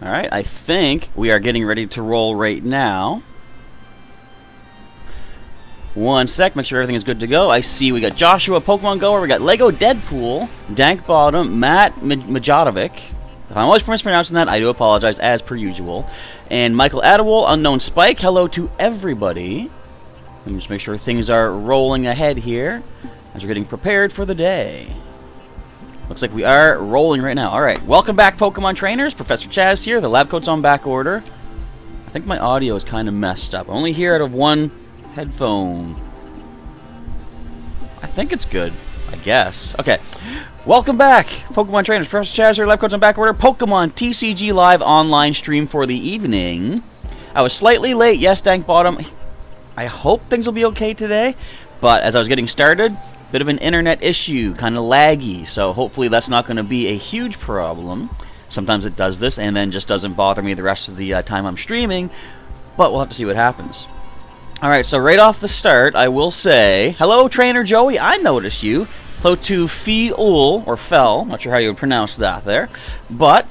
Alright, I think we are getting ready to roll right now. One sec, make sure everything is good to go. I see we got Joshua, Pokemon Goer, we got Lego Deadpool, Dank Bottom, Matt Majodovic. If I'm always mispronouncing that, I do apologize as per usual. And Michael Adewole, Unknown Spike, hello to everybody. Let me just make sure things are rolling ahead here as we're getting prepared for the day. Looks like we are rolling right now. Alright, welcome back Pokemon trainers. Professor Chaz here. The lab coat's on back order. I think my audio is kind of messed up. I only hear out of one headphone. I think it's good. I guess. Okay. Welcome back, Pokemon trainers. Professor Chaz here. Lab coat's on back order. Pokemon TCG Live online stream for the evening. I was slightly late. Yes, Dank Bottom. I hope things will be okay today. But as I was getting started, bit of an internet issue, kind of laggy, so hopefully that's not going to be a huge problem. Sometimes it does this and then just doesn't bother me the rest of the time I'm streaming, but we'll have to see what happens. Alright, so right off the start, I will say, hello Trainer Joey, I noticed you. Hello to Fi-ul, or Fel, not sure how you would pronounce that there. But,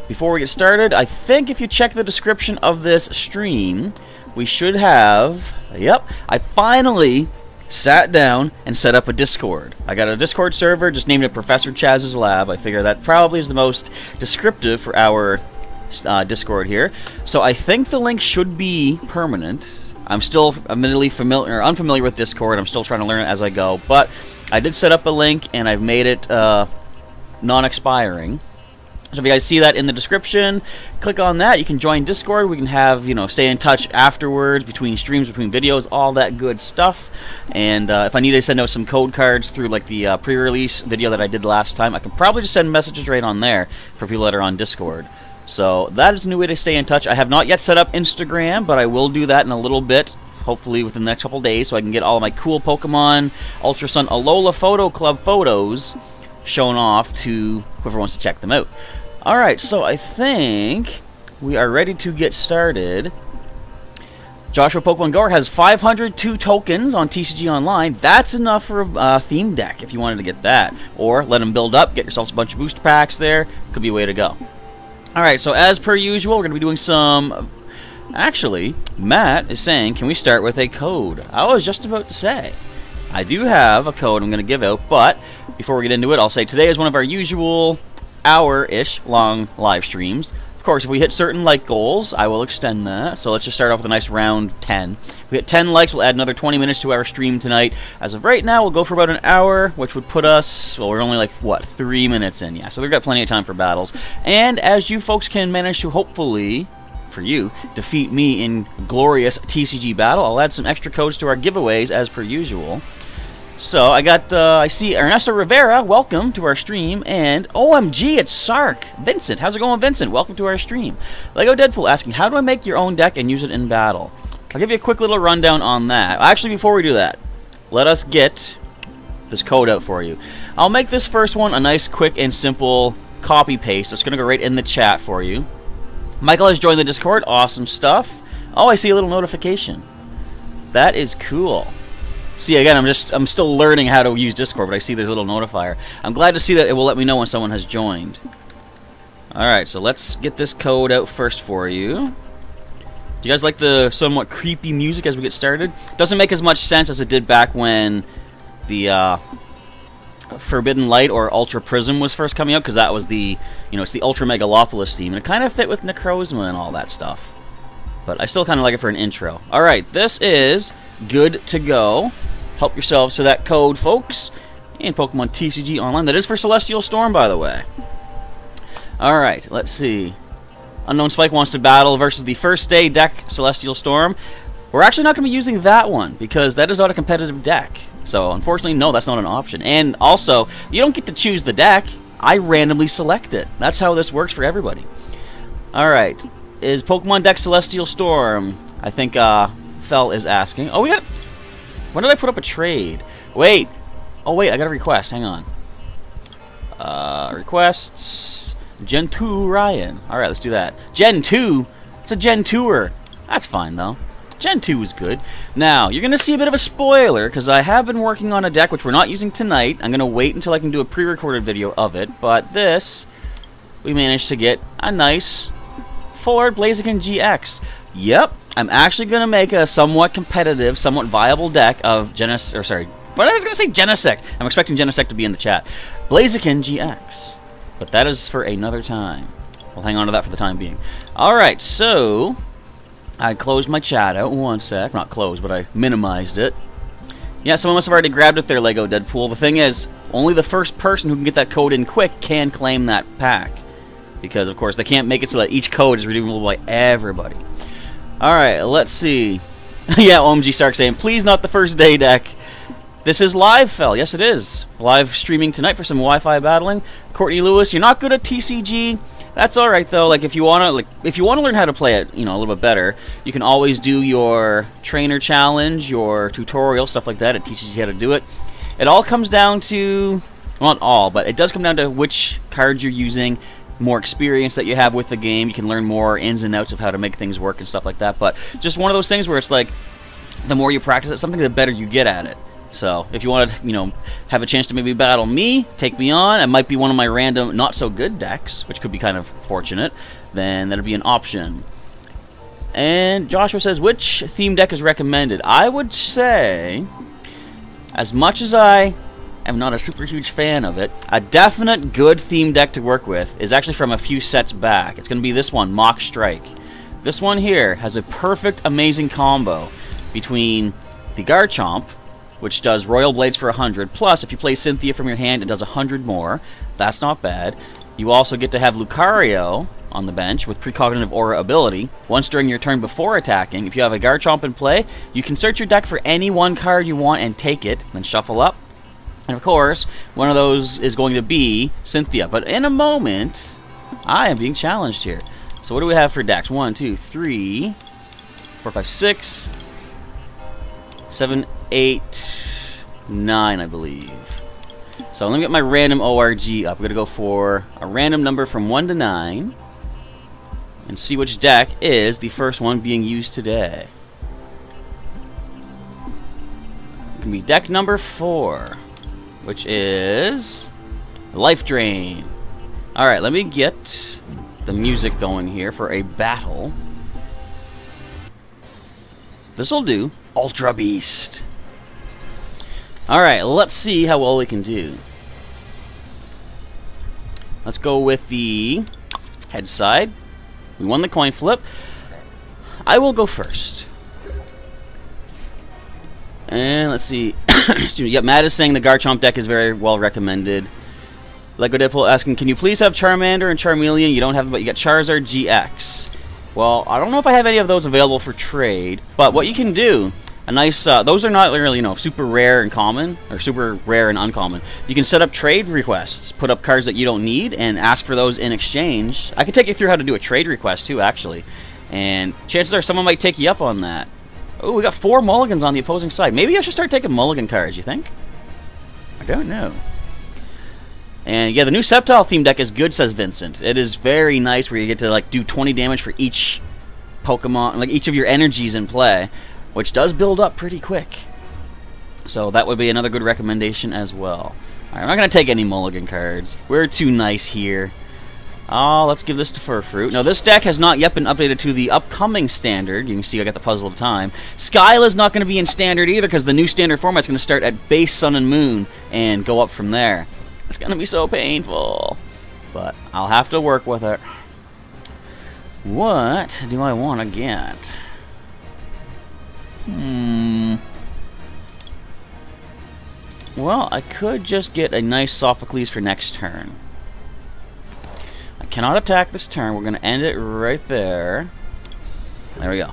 before we get started, I think if you check the description of this stream, we should have, yep, I finally sat down and set up a Discord. I got a Discord server, just named it Professor Chaz's Lab. I figure that probably is the most descriptive for our Discord here. So I think the link should be permanent. I'm still admittedly unfamiliar with Discord. I'm still trying to learn it as I go. But I did set up a link and I've made it non-expiring. So if you guys see that in the description, click on that. You can join Discord. We can have, stay in touch afterwards, between streams, between videos, all that good stuff. And if I need to send out some code cards through like the pre-release video that I did last time, I can probably just send messages right on there for people that are on Discord. So that is a new way to stay in touch. I have not yet set up Instagram, but I will do that in a little bit, hopefully within the next couple days, so I can get all of my cool Pokemon Ultra Sun Alola Photo Club photos shown off to whoever wants to check them out. Alright, so I think we are ready to get started. Joshua Pokemon Goer has 502 tokens on TCG Online. That's enough for a theme deck if you wanted to get that. Or let them build up, get yourselves a bunch of booster packs there. Could be a way to go. Alright, so as per usual, we're going to be doing some... Actually, Matt is saying, can we start with a code? I was just about to say. I do have a code I'm going to give out, but before we get into it, I'll say today is one of our usual hour-ish long live streams. Of course, if we hit certain like goals, I will extend that. So let's just start off with a nice round 10. If we hit 10 likes, we'll add another 20 minutes to our stream tonight. As of right now, we'll go for about an hour, which would put us, well, we're only like, what, 3 minutes in? Yeah, so we've got plenty of time for battles. And as you folks can manage to hopefully, for you, defeat me in glorious TCG battle, I'll add some extra codes to our giveaways as per usual. So, I see Ernesto Rivera, welcome to our stream, and OMG, it's Sark! Vincent, how's it going, Vincent? Welcome to our stream. Lego Deadpool asking, how do I make your own deck and use it in battle? I'll give you a quick little rundown on that. Actually, before we do that, let us get this code out for you. I'll make this first one a nice, quick, and simple copy-paste. It's going to go right in the chat for you. Michael has joined the Discord, awesome stuff. Oh, I see a little notification. That is cool. See, again, I'm still learning how to use Discord, but I see there's a little notifier. I'm glad to see that it will let me know when someone has joined. Alright, so let's get this code out first for you. Do you guys like the somewhat creepy music as we get started? Doesn't make as much sense as it did back when the Forbidden Light or Ultra Prism was first coming out, because that was the, it's the Ultra Megalopolis theme, and it kind of fit with Necrozma and all that stuff. But I still kind of like it for an intro. Alright, this is good to go. Help yourselves to that code, folks. And Pokemon TCG Online. That is for Celestial Storm, by the way. Alright, let's see. Unknown Spike wants to battle versus the first day deck Celestial Storm. We're actually not going to be using that one, because that is not a competitive deck. So, unfortunately, no, that's not an option. And also, you don't get to choose the deck. I randomly select it. That's how this works for everybody. Alright. Is Pokemon deck Celestial Storm? I think, Fel is asking. Oh, when did I put up a trade? Wait. Oh, wait, I got a request. Hang on. Requests. Gen 2 Ryan. Alright, let's do that. Gen 2? It's a Gen 2er. That's fine, though. Gen 2 is good. Now, you're going to see a bit of a spoiler, because I have been working on a deck which we're not using tonight. I'm going to wait until I can do a pre-recorded video of it. But this, we managed to get a nice Full Art Blaziken GX. Yep, I'm actually going to make a somewhat competitive, somewhat viable deck of Genesect, or sorry, but I was going to say Genesect. I'm expecting Genesect to be in the chat. Blaziken GX. But that is for another time. We'll hang on to that for the time being. Alright, so I closed my chat out. One sec. Not closed, but I minimized it. Yeah, someone must have already grabbed it there, Lego Deadpool. The thing is, only the first person who can get that code in quick can claim that pack. Because, of course, they can't make it so that each code is redeemable by everybody. Alright, let's see. Yeah, OMG Stark saying, please not the first day deck. This is live, Fel. Yes, it is. Live streaming tonight for some Wi-Fi battling. Courtney Lewis, you're not good at TCG. That's all right though. Like if you wanna learn how to play it, you know, a little bit better, you can always do your trainer challenge, your tutorial, stuff like that. It teaches you how to do it. It all comes down to, well, not all, but it does come down to which cards you're using, more experience that you have with the game. You can learn more ins and outs of how to make things work and stuff like that. But just one of those things where it's like, the more you practice it, something the better you get at it. So, if you want to, you know, have a chance to maybe battle me, take me on, it might be one of my random not-so-good decks, which could be kind of fortunate, then that'd be an option. And Joshua says, which theme deck is recommended? I would say, as much as I am not a super huge fan of it, a definite good theme deck to work with is actually from a few sets back. It's going to be this one, Mock Strike. This one here has a perfect, amazing combo between the Garchomp, which does Royal Blades for 100, plus if you play Cynthia from your hand, it does 100 more. That's not bad. You also get to have Lucario on the bench with Precognitive Aura ability. Once during your turn before attacking, if you have a Garchomp in play, you can search your deck for any one card you want and take it, then shuffle up. And of course, one of those is going to be Cynthia. But in a moment, I am being challenged here. So what do we have for decks? 1, 2, 3, 4, 5, 6, 7, 8, 9, I believe. So let me get my random ORG up. We're going to go for a random number from 1 to 9 and see which deck is the first one being used today. It can be deck number 4, which is Life Drain. Alright, let me get the music going here for a battle. This'll do. Ultra Beast. Alright, let's see how well we can do. Let's go with the head side. We won the coin flip. I will go first. And let's see. Excuse me. Yep, Matt is saying the Garchomp deck is very well recommended. Lego Deadpool asking, can you please have Charmander and Charmeleon? You don't have them, but you got Charizard GX. Well, I don't know if I have any of those available for trade, but what you can do, a nice, those are not really, you know, super rare and common, or super rare and uncommon. You can set up trade requests, put up cards that you don't need, and ask for those in exchange. I can take you through how to do a trade request, too, actually. And chances are someone might take you up on that. Oh, we got 4 mulligans on the opposing side. Maybe I should start taking mulligan cards, you think? I don't know. And yeah, the new Sceptile theme deck is good, says Vincent. It is very nice where you get to like do 20 damage for each Pokemon, like each of your energies in play, which does build up pretty quick. So that would be another good recommendation as well. Alright, I'm not going to take any mulligan cards. We're too nice here. Oh, let's give this to Furfruit. Now, this deck has not yet been updated to the upcoming standard. You can see I got the Puzzle of Time. Skyla's not going to be in standard either because the new standard format's going to start at base Sun and Moon and go up from there. It's going to be so painful. But I'll have to work with it. What do I want to get? Well, I could just get a nice Sophocles for next turn. I cannot attack this turn. We're going to end it right there. There we go.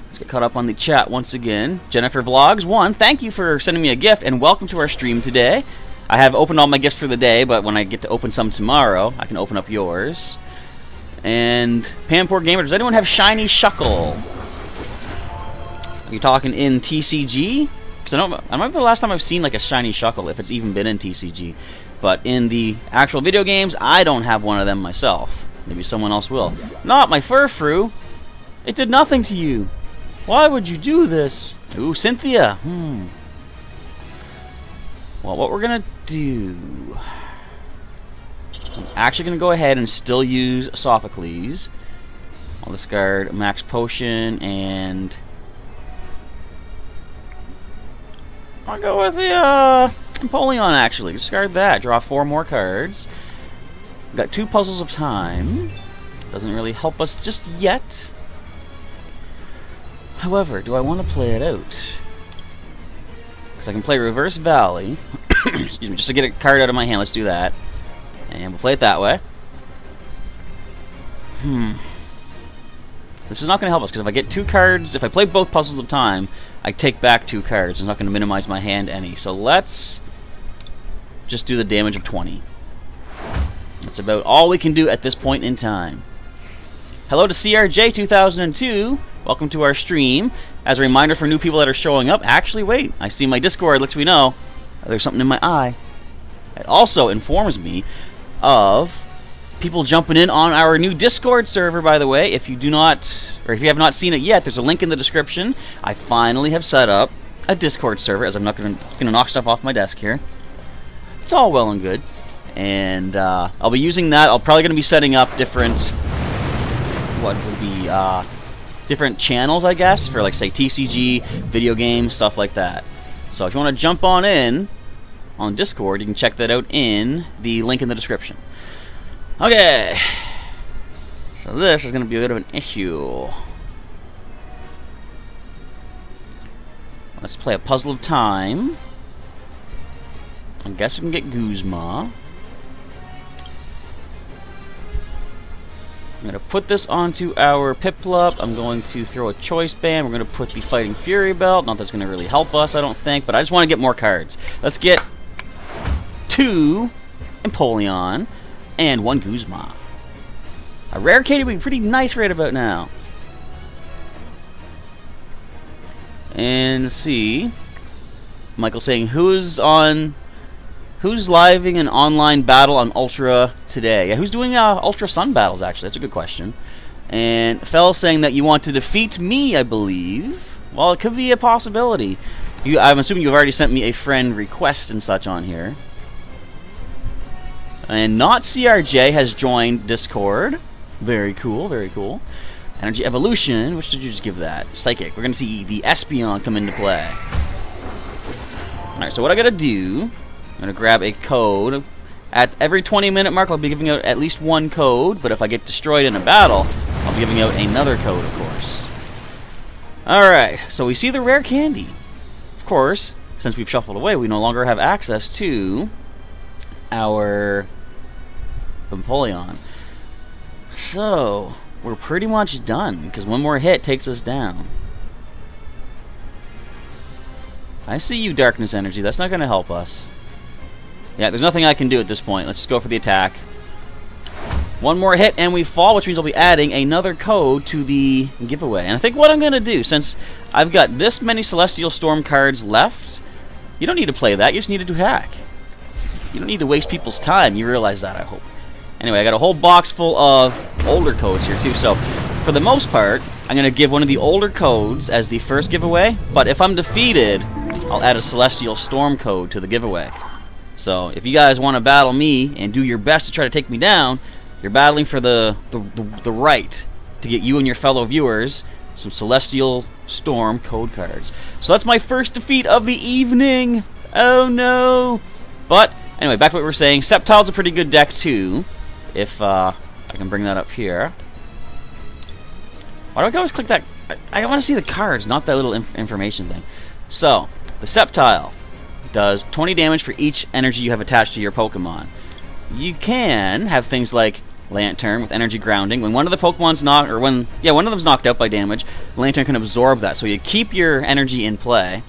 Let's get caught up on the chat once again. Jennifer Vlogs 1, thank you for sending me a gift, and welcome to our stream today. I have opened all my gifts for the day, but when I get to open some tomorrow, I can open up yours. And Pampor Gamer, does anyone have Shiny Shuckle? Are you talking in TCG? Because I don't remember the last time I've seen like a Shiny Shuckle, if it's even been in TCG. But in the actual video games, I don't have one of them myself. Maybe someone else will. Not my Furfru. It did nothing to you. Why would you do this? Ooh, Cynthia. Well, what we're going to do... I'm actually going to go ahead and still use Sophocles. I'll discard Max Potion, and I'll go with the Empoleon, actually. Discard that. Draw 4 more cards. Got 2 Puzzles of Time. Doesn't really help us just yet. However, do I want to play it out? Because I can play Reverse Valley. Excuse me, just to get a card out of my hand. Let's do that. And we'll play it that way. This is not going to help us, because if I get 2 cards, if I play both Puzzles of Time, I take back 2 cards. It's not going to minimize my hand any. So let's just do the damage of 20. That's about all we can do at this point in time. Hello to CRJ2002. Welcome to our stream. As a reminder for new people that are showing up, actually, wait, I see my Discord lets me know there's something in my eye. It also informs me of people jumping in on our new Discord server, by the way. If you do not, or if you have not seen it yet, there's a link in the description. I finally have set up a Discord server, as I'm not going to knock stuff off my desk here. It's all well and good. And I'll be using that. I'm probably going to be setting up different, what would be, different channels, I guess, for, like, say, TCG, video games, stuff like that. So if you want to jump on in on Discord, you can check that out in the link in the description. Okay, so this is going to be a bit of an issue. Let's play a Puzzle of Time. I guess we can get Guzma. I'm going to put this onto our Piplup. I'm going to throw a Choice Band. We're going to put the Fighting Fury Belt. Not that's going to really help us, I don't think, but I just want to get more cards. Let's get 2 Empoleon and 1 Guzma. A rare candy would be pretty nice right about now. And let's see. Michael saying, who's living an online battle on Ultra today? Yeah, who's doing Ultra Sun battles, actually? That's a good question. And Fell saying that you want to defeat me, I believe. Well, it could be a possibility. I'm assuming you've already sent me a friend request and such on here. And Not CRJ has joined Discord. Very cool, very cool. Energy Evolution, which did you just give that? Psychic. We're going to see the Espeon come into play. Alright, so what I got to do, I'm going to grab a code. At every 20-minute mark, I'll be giving out at least 1 code, but if I get destroyed in a battle, I'll be giving out another code, of course. Alright, so we see the rare candy. Of course, since we've shuffled away, we no longer have access to our Empoleon. So, we're pretty much done, because 1 more hit takes us down. I see you, Darkness Energy. That's not going to help us. Yeah, there's nothing I can do at this point. Let's just go for the attack. 1 more hit and we fall, which means I'll be adding another code to the giveaway. And I think what I'm going to do, since I've got this many Celestial Storm cards left, you don't need to play that. You just need to attack. You don't need to waste people's time. You realize that, I hope. Anyway, I got a whole box full of older codes here, too. So, for the most part, I'm going to give one of the older codes as the first giveaway. But if I'm defeated, I'll add a Celestial Storm code to the giveaway. So, if you guys want to battle me and do your best to try to take me down, you're battling for the right to get you and your fellow viewers some Celestial Storm code cards. So that's my first defeat of the evening. Oh no! But anyway, back to what we were saying. Sceptile's a pretty good deck too. If I can bring that up here. Why do I always click that? I want to see the cards, not that little information thing. So the Sceptile does 20 damage for each energy you have attached to your Pokemon. You can have things like Lantern with energy grounding. When one of the Pokemon's knocked, or one of them's knocked out by damage, Lantern can absorb that, so you keep your energy in play.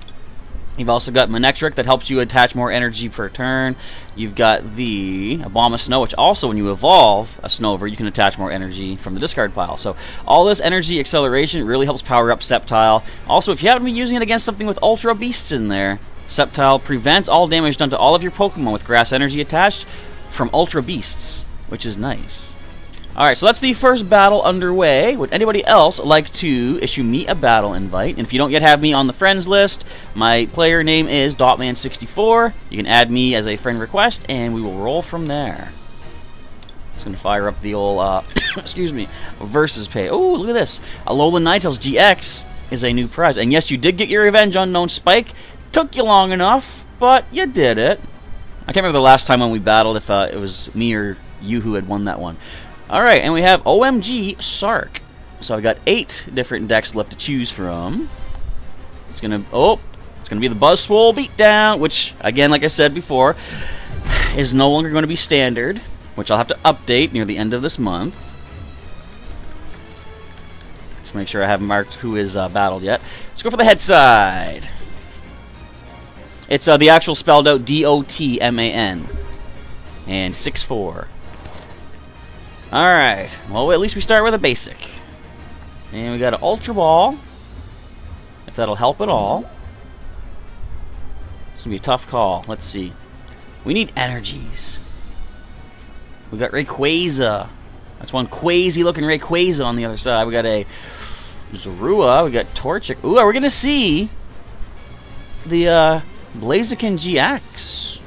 You've also got Manectric that helps you attach more energy per turn. You've got the Abomasnow, which also, when you evolve a Snover, you can attach more energy from the discard pile. So all this energy acceleration really helps power up Sceptile. Also, if you happen to be using it against something with Ultra Beasts in there, Sceptile prevents all damage done to all of your Pokemon with Grass energy attached from Ultra Beasts, which is nice. Alright, so that's the first battle underway. Would anybody else like to issue me a battle invite? And if you don't yet have me on the friends list, my player name is Dotman64. You can add me as a friend request, and we will roll from there. Just gonna fire up the old, excuse me, versus pay. Oh, look at this. Alolan Ninetales GX is a new prize. And yes, you did get your revenge on Known Spike. Took you long enough, but you did it. I can't remember the last time when we battled, if it was me or you who had won that one. Alright, and we have OMG Sark. So I got 8 different decks left to choose from. It's gonna be the Buzzwole Beatdown, which, again, like I said before, is no longer going to be standard, which I'll have to update near the end of this month. Just make sure I haven't marked who is battled yet. Let's go for the head side. It's the actual spelled out D-O-T-M-A-N. And 6-4. Alright. Well, at least we start with a basic. And we got an Ultra Ball. If that'll help at all. It's going to be a tough call. Let's see. We need energies. We got Rayquaza. That's one crazy looking Rayquaza on the other side. We got a Zorua. We got Torchic. Ooh, we're going to see the Blaziken GX.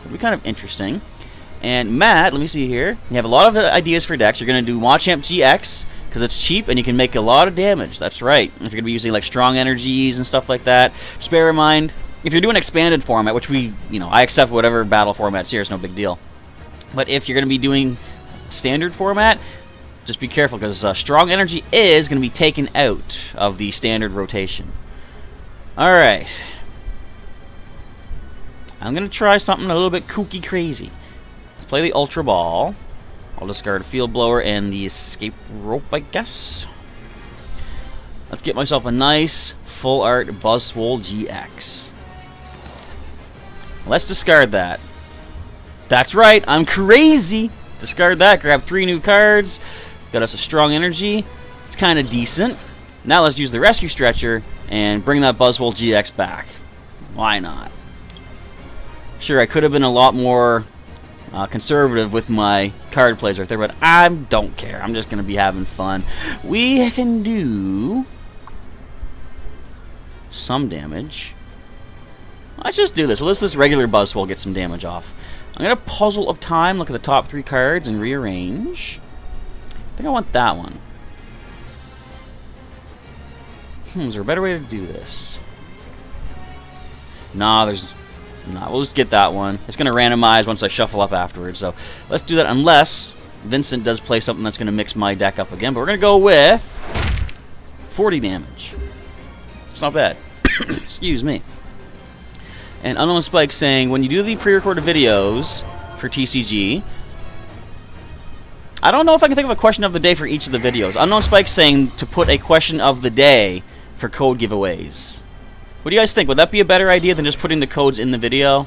It'll be kind of interesting. And Matt, let me see here. You have a lot of ideas for decks. You're going to do Machamp GX because it's cheap and you can make a lot of damage. That's right. If you're going to be using like strong energies and stuff like that, just bear in mind, if you're doing expanded format, which I accept whatever battle format's here, it's no big deal. But if you're going to be doing standard format, just be careful because strong energy is going to be taken out of the standard rotation. Alright. I'm going to try something a little bit kooky crazy. Let's play the Ultra Ball. I'll discard a Field Blower and the Escape Rope, I guess. Let's get myself a nice full art Buzzwole GX. Let's discard that. That's right, I'm crazy! Discard that, grab 3 new cards. Got us a strong energy. It's kind of decent. Now let's use the Rescue Stretcher and bring that Buzzwole GX back. Why not? Sure, I could have been a lot more conservative with my card plays right there, but I don't care. I'm just going to be having fun. We can do some damage. Let's just do this. Well, let's this regular Buzzwole get some damage off. I'm going to Puzzle of Time, look at the top 3 cards, and rearrange. I think I want that one. Is there a better way to do this? Nah, there's not. We'll just get that one. It's going to randomize once I shuffle up afterwards. So let's do that unless Vincent does play something that's going to mix my deck up again. But we're going to go with 40 damage. It's not bad. Excuse me. And Unknown Spike saying, when you do the pre-recorded videos for TCG, I don't know if I can think of a question of the day for each of the videos. Unknown Spike saying to put a question of the day for code giveaways. What do you guys think? Would that be a better idea than just putting the codes in the video?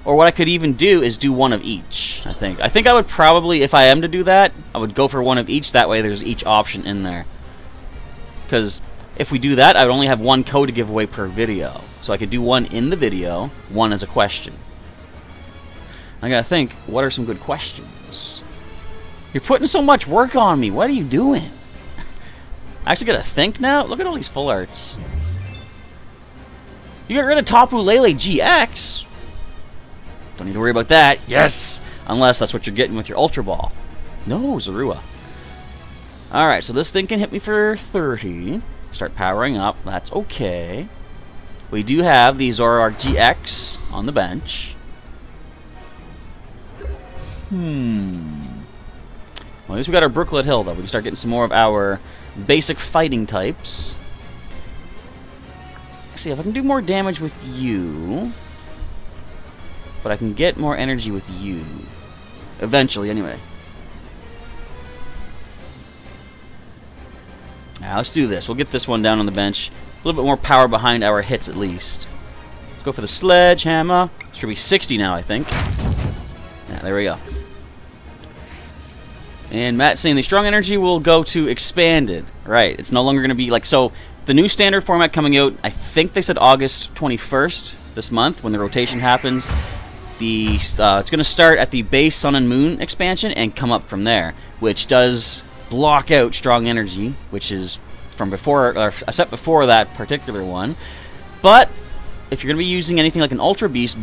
Or what I could even do is do one of each, I think. I think I would probably, if I am to do that, I would go for one of each. That way there's each option in there. Because if we do that, I would only have 1 code to give away per video. So I could do one in the video, one as a question. I gotta think, what are some good questions? You're putting so much work on me. What are you doing? I actually gotta think now. Look at all these full arts. You got rid of Tapu Lele GX. Don't need to worry about that. Yes! Unless that's what you're getting with your Ultra Ball. No, Zorua. Alright, so this thing can hit me for 30. Start powering up. That's okay. We do have the Zoroark GX on the bench. Well, at least we got our Brooklet Hill, though. We can start getting some more of our basic fighting types. Let's see if I can do more damage with you. But I can get more energy with you. Eventually, anyway. Now, let's do this. We'll get this one down on the bench. A little bit more power behind our hits, at least. Let's go for the Sledgehammer. Should be 60 now, I think. Yeah, there we go. And Matt's saying the strong energy will go to expanded. Right, it's no longer going to be like... So, the new standard format coming out, I think they said August 21st this month, when the rotation happens. It's going to start at the base Sun and Moon expansion and come up from there, which does block out strong energy, which is from before, or a set before that particular one. But if you're going to be using anything like an Ultra Beast,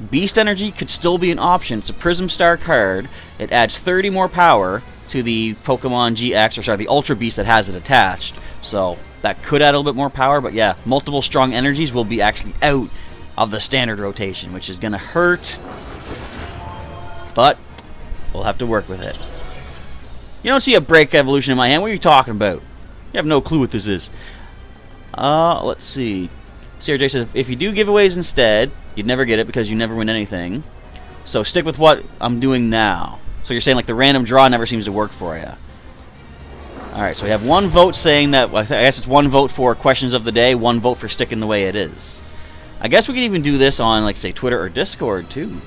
Beast Energy could still be an option. It's a Prism Star card. It adds 30 more power to the Pokemon GX, or sorry, the Ultra Beast that has it attached. So that could add a little bit more power, but yeah, multiple strong energies will be actually out of the standard rotation, which is going to hurt, but we'll have to work with it. You don't see a Break Evolution in my hand. What are you talking about? You have no clue what this is. Let's see. CRJ says, if you do giveaways instead, you'd never get it because you never win anything. So stick with what I'm doing now. So you're saying like the random draw never seems to work for you. Alright, so we have one vote saying that, I guess it's one vote for questions of the day, one vote for sticking the way it is. I guess we can even do this on, like, say, Twitter or Discord, too.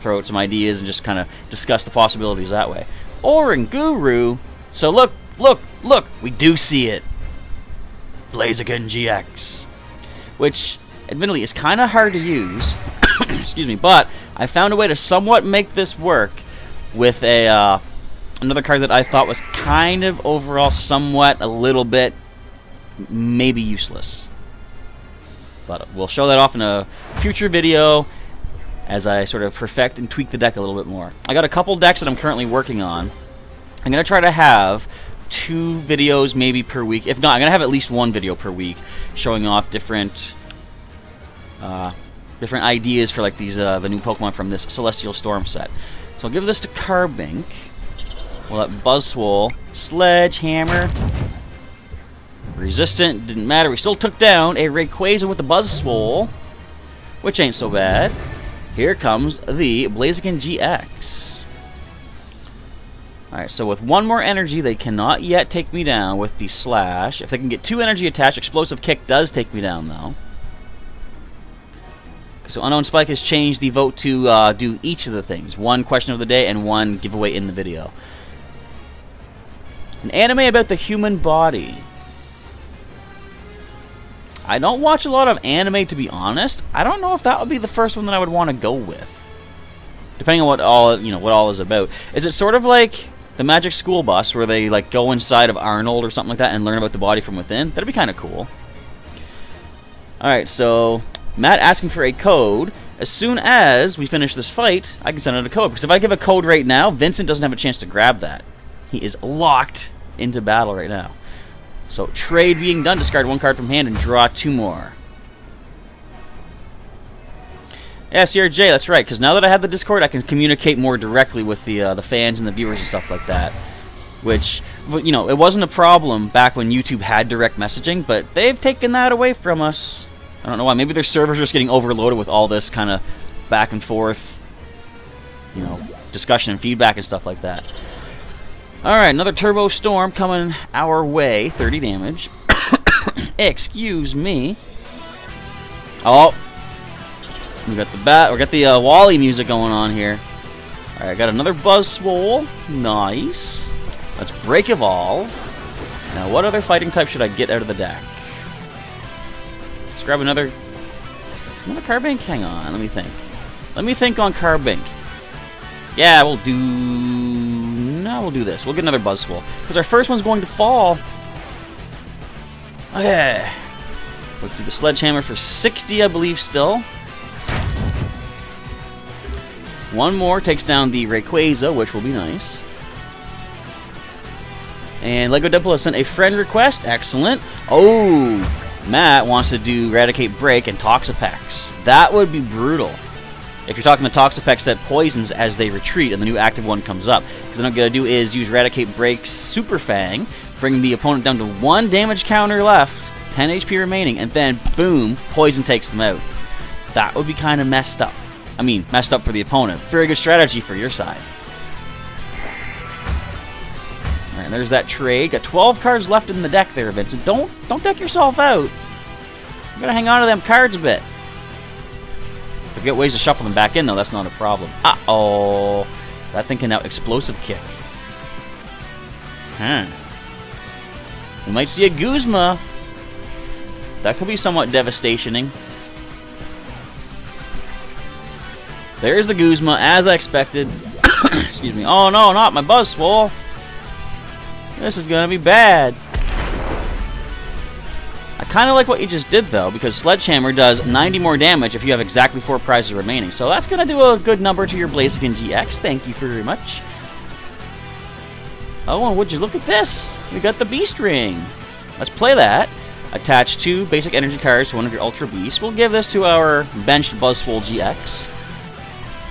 Throw out some ideas and just kind of discuss the possibilities that way. Orin Guru. So look, we do see it. Blaziken GX. Which, admittedly, is kind of hard to use. Excuse me, but I found a way to somewhat make this work with a another card that I thought was kind of overall somewhat a little bit maybe useless. But we'll show that off in a future video as I sort of perfect and tweak the deck a little bit more. I got a couple decks that I'm currently working on. I'm going to try to have 2 videos maybe per week. If not, I'm going to have at least 1 video per week showing off different different ideas for like these the new Pokemon from this Celestial Storm set. So I'll give this to Carbink. We'll let Buzzwole, Sledgehammer, Resistant, didn't matter. We still took down a Rayquaza with the Buzzwole, which ain't so bad. Here comes the Blaziken GX. Alright, so with 1 more energy, they cannot yet take me down with the Slash. If they can get 2 energy attached, Explosive Kick does take me down, though. So Unknown Spike has changed the vote to do each of the things. 1 question of the day and 1 giveaway in the video. An anime about the human body. I don't watch a lot of anime, to be honest. I don't know if that would be the first one that I would want to go with, depending on what all is about. Is it sort of like the Magic School Bus, where they like go inside of Arnold or something like that and learn about the body from within? That'd be kind of cool. All right, so Matt asking for a code. As soon as we finish this fight, I can send out a code, because if I give a code right now, Vincent doesn't have a chance to grab that. He is locked into battle right now. So, trade being done, discard 1 card from hand and draw 2 more. Yeah, CRJ, that's right, because now that I have the Discord, I can communicate more directly with the fans and the viewers and stuff like that. Which, you know, it wasn't a problem back when YouTube had direct messaging, but they've taken that away from us. I don't know why. Maybe their servers are just getting overloaded with all this kind of back and forth, you know, discussion and feedback and stuff like that. Alright, another Turbo Storm coming our way. 30 damage. Excuse me. Oh. We got the Wally music going on here. Alright, got another Buzzwole. Nice. Let's Break Evolve. Now, what other fighting type should I get out of the deck? Let's grab another Carbink. Hang on, let me think. Let me think on Carbink. Yeah, we'll do this. We'll get another Buzzwole, because our first one's going to fall. Okay. Let's do the Sledgehammer for 60, I believe, still. 1 more takes down the Rayquaza, which will be nice. And Lego Deadpool has sent a friend request. Excellent. Oh, Matt wants to do Eradicate Break and Toxapex. That would be brutal. If you're talking the Toxapex that poisons as they retreat and the new active one comes up. Because then what I'm going to do is use Eradicate Break's Super Fang, bring the opponent down to 1 damage counter left, 10 HP remaining, and then, boom, poison takes them out. That would be kind of messed up. I mean, messed up for the opponent. Very good strategy for your side. Alright, there's that trade. Got 12 cards left in the deck there, Vincent. Don't deck yourself out. You gotta hang on to them cards a bit. If you get ways to shuffle them back in, though, that's not a problem. Uh-oh. That thing can now Explosive Kick. Huh. We might see a Guzma. That could be somewhat devastating. There's the Guzma, as I expected. Excuse me. Oh, no, not my Buzzwole. This is gonna be bad. I kind of like what you just did, though, because Sledgehammer does 90 more damage if you have exactly 4 prizes remaining. So that's going to do a good number to your Blaziken GX. Thank you very much. Oh, and would you look at this? We got the Beast Ring. Let's play that. Attach 2 basic energy cards to one of your Ultra Beasts. We'll give this to our benched Buzzwole GX.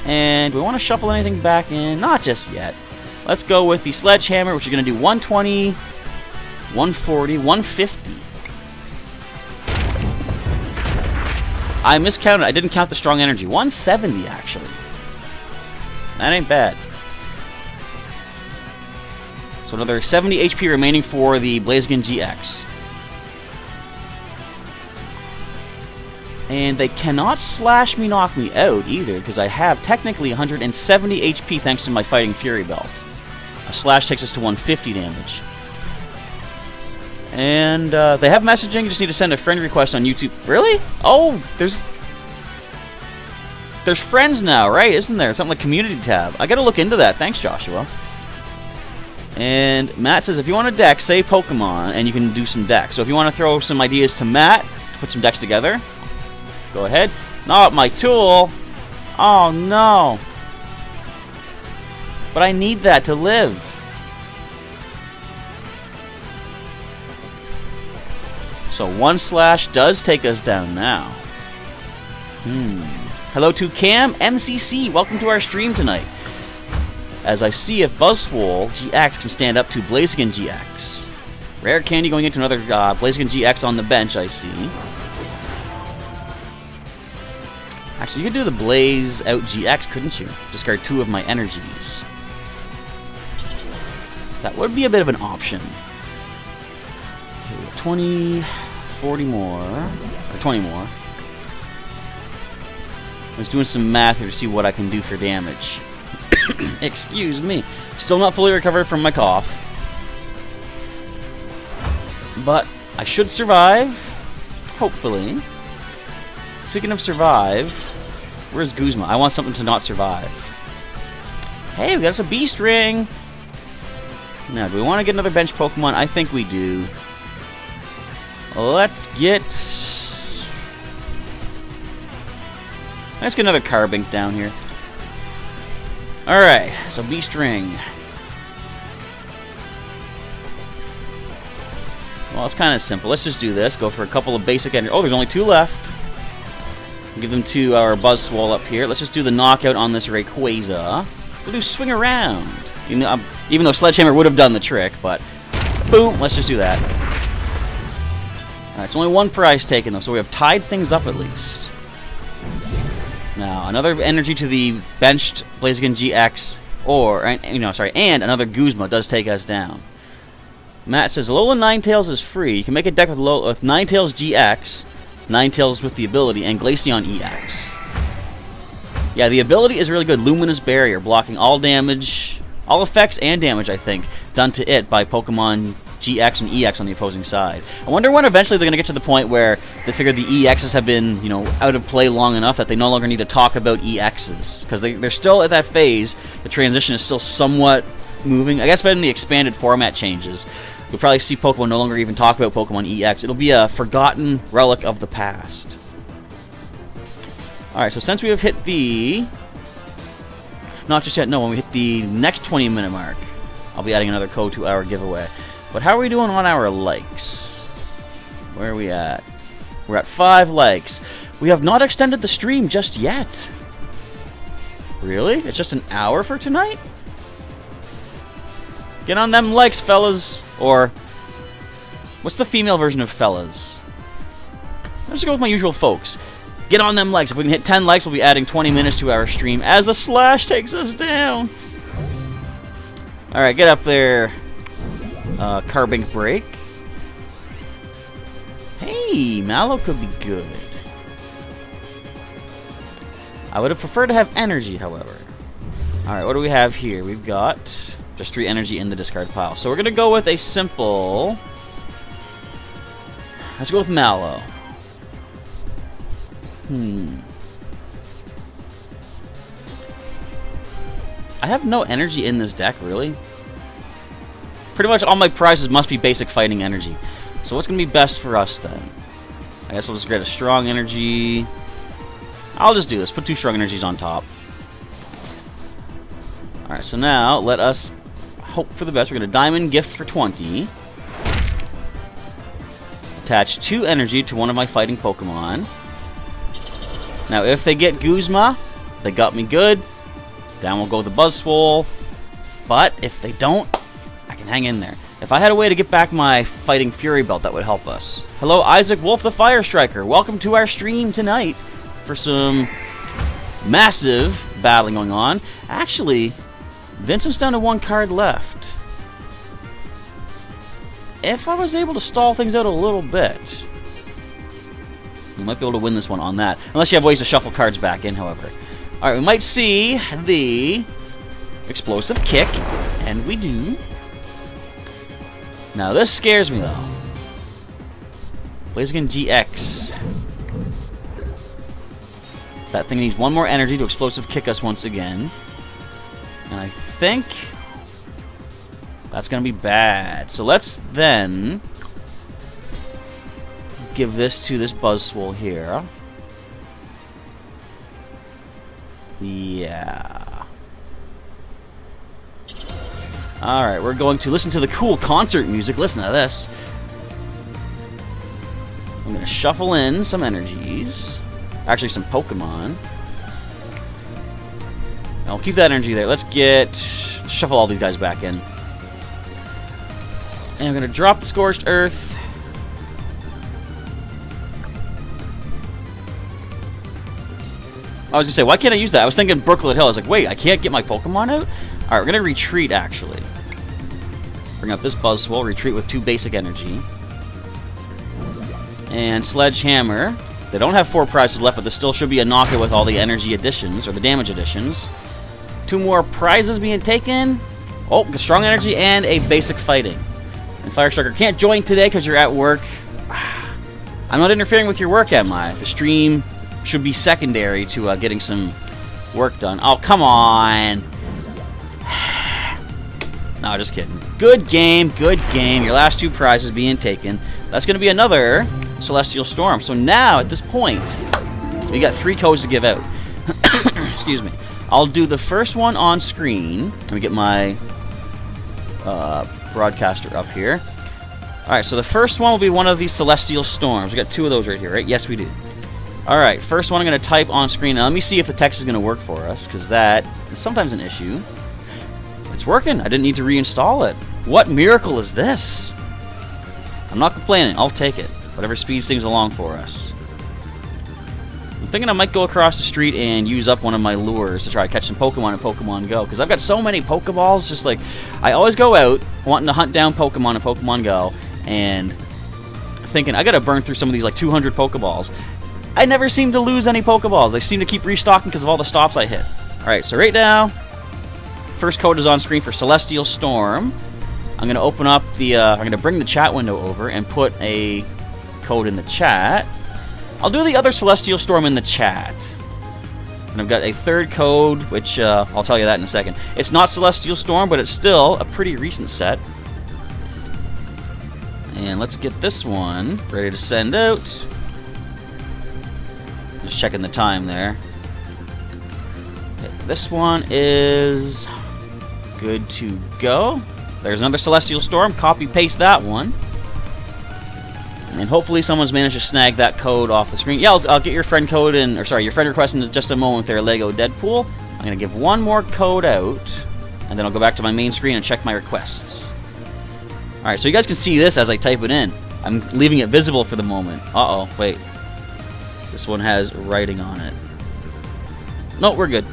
And do we want to shuffle anything back in? Not just yet. Let's go with the Sledgehammer, which is going to do 120, 140, 150. I miscounted. I didn't count the strong energy. 170, actually. That ain't bad. So another 70 HP remaining for the Blaziken GX. And they cannot slash me, knock me out either, because I have technically 170 HP thanks to my Fighting Fury belt. A slash takes us to 150 damage. And they have messaging. You just need to send a friend request on YouTube. Really? Oh, there's friends now, right? Isn't there? Something like community tab. I gotta look into that. Thanks, Joshua. And Matt says if you want a deck, say Pokemon, and you can do some decks. So if you want to throw some ideas to Matt to put some decks together, go ahead. Not my tool. Oh no. But I need that to live. So 1 slash does take us down now. Hello to Cam MCC. Welcome to our stream tonight. As I see if Buzzwole GX can stand up to Blaziken GX. Rare candy going into another Blaziken GX on the bench, I see. Actually, you could do the Blaze out GX, couldn't you? Discard 2 of my energies. That would be a bit of an option. 20, 40 more, or 20 more. I was doing some math here to see what I can do for damage. Excuse me. Still not fully recovered from my cough. But I should survive. Hopefully. Speaking of survive, where's Guzma? I want something to not survive. Hey, we got us a Beast Ring. Now, do we want to get another bench Pokemon? I think we do. Let's get another Carbink down here. Alright, so Beast Ring. Well, it's kind of simple. Let's just do this. Go for a couple of basic energy. Oh, there's only 2 left. Give them to our Buzzwole up here. Let's just do the knockout on this Rayquaza. We'll do Swing Around. Even though Sledgehammer would have done the trick, but boom, let's just do that. Alright, it's only 1 prize taken though, so we have tied things up at least. Now, another energy to the benched Blaziken GX, and another Guzma does take us down. Matt says Alola Ninetales is free. You can make a deck with Ninetales GX, Ninetales with the ability, and Glaceon EX. Yeah, the ability is really good. Luminous Barrier, blocking all damage, all effects and damage, I think, done to it by Pokemon GX and EX on the opposing side. I wonder when eventually they're going to get to the point where they figure the EXs have been, out of play long enough that they no longer need to talk about EXs. Because they're still at that phase. The transition is still somewhat moving. I guess when the expanded format changes, we'll probably see Pokemon no longer even talk about Pokemon EX. It'll be a forgotten relic of the past. Alright, so since we have hit the... Not just yet, no, when we hit the next 20-minute mark, I'll be adding another code to our giveaway. But how are we doing on our likes? Where are we at? We're at 5 likes. We have not extended the stream just yet. Really? It's just an hour for tonight? Get on them likes, fellas. Or, what's the female version of fellas? Let's just go with my usual folks. Get on them likes. If we can hit 10 likes, we'll be adding 20 minutes to our stream as a slash takes us down. Alright, get up there. Carbink Break. Hey, Mallow could be good. I would have preferred to have energy, however. Alright, what do we have here? We've got just 3 energy in the discard pile. So we're going to go with a simple... Let's go with Mallow. I have no energy in this deck, really. Pretty much all my prizes must be basic fighting energy. So what's going to be best for us, then? I guess we'll just get a strong energy. I'll just do this. Put 2 strong energies on top. Alright, so now let us hope for the best. We're going to diamond gift for 20. Attach 2 energy to one of my fighting Pokemon. Now, if they get Guzma, they got me good. Down will go the Buzzwole. But if they don't, I can hang in there. If I had a way to get back my Fighting Fury Belt, that would help us. Hello, Isaac Wolf the Fire Striker. Welcome to our stream tonight for some massive battling going on. Actually, Vincent's down to 1 card left. If I was able to stall things out a little bit, we might be able to win this one on that. Unless you have ways to shuffle cards back in, however. Alright, we might see the Explosive Kick, and we do. Now, this scares me, though. Blaziken GX. That thing needs 1 more energy to Explosive Kick us once again. And I think that's going to be bad. So let's then give this to this Buzzwole here. Yeah. Alright, we're going to listen to the cool concert music. Listen to this. I'm going to shuffle in some energies. Actually, some Pokemon. I'll keep that energy there. Let's shuffle all these guys back in. And I'm going to drop the Scorched Earth. I was going to say, why can't I use that? I was thinking Brooklet Hill. I was like, wait, I can't get my Pokemon out? Alright, we're going to retreat, actually. Bring up this Buzzwole, retreat with 2 basic energy. And Sledgehammer. They don't have 4 prizes left, but there still should be a knockout with all the energy additions, or the damage additions. 2 more prizes being taken. Oh, strong energy and a basic fighting. And Fire Striker can't join today because you're at work. I'm not interfering with your work, am I? The stream should be secondary to getting some work done. Oh, come on. No, just kidding. Good game, good game. Your last 2 prizes being taken. That's going to be another Celestial Storm. So now, at this point, we got 3 codes to give out. Excuse me. I'll do the first one on screen. Let me get my broadcaster up here. Alright, so the first one will be one of these Celestial Storms. We got 2 of those right here, right? Yes, we do. Alright, first one I'm going to type on screen. Now, let me see if the text is going to work for us, because that is sometimes an issue. It's working. I didn't need to reinstall it. What miracle is this? I'm not complaining. I'll take it. Whatever speeds things along for us. I'm thinking I might go across the street and use up one of my lures to try to catch some Pokemon in Pokemon Go. Because I've got so many Pokeballs. Just like, I always go out wanting to hunt down Pokemon in Pokemon Go. And thinking, I got to burn through some of these like 200 Pokeballs. I never seem to lose any Pokeballs. They seem to keep restocking because of all the stops I hit. Alright, so right now, first code is on screen for Celestial Storm. I'm going to open up the, I'm going to bring the chat window over and put a code in the chat. I'll do the other Celestial Storm in the chat. And I've got a 3rd code, which I'll tell you that in a second. It's not Celestial Storm, but it's still a pretty recent set. And let's get this one ready to send out. Just checking the time there. Okay, this one is good to go. There's another Celestial Storm. Copy paste that one. And hopefully someone's managed to snag that code off the screen. Yeah, I'll get your friend code in, or sorry, your friend request in just a moment there, Lego Deadpool. I'm going to give one more code out, and then I'll go back to my main screen and check my requests. Alright, so you guys can see this as I type it in. I'm leaving it visible for the moment. Uh-oh, wait. This one has writing on it. No, we're good.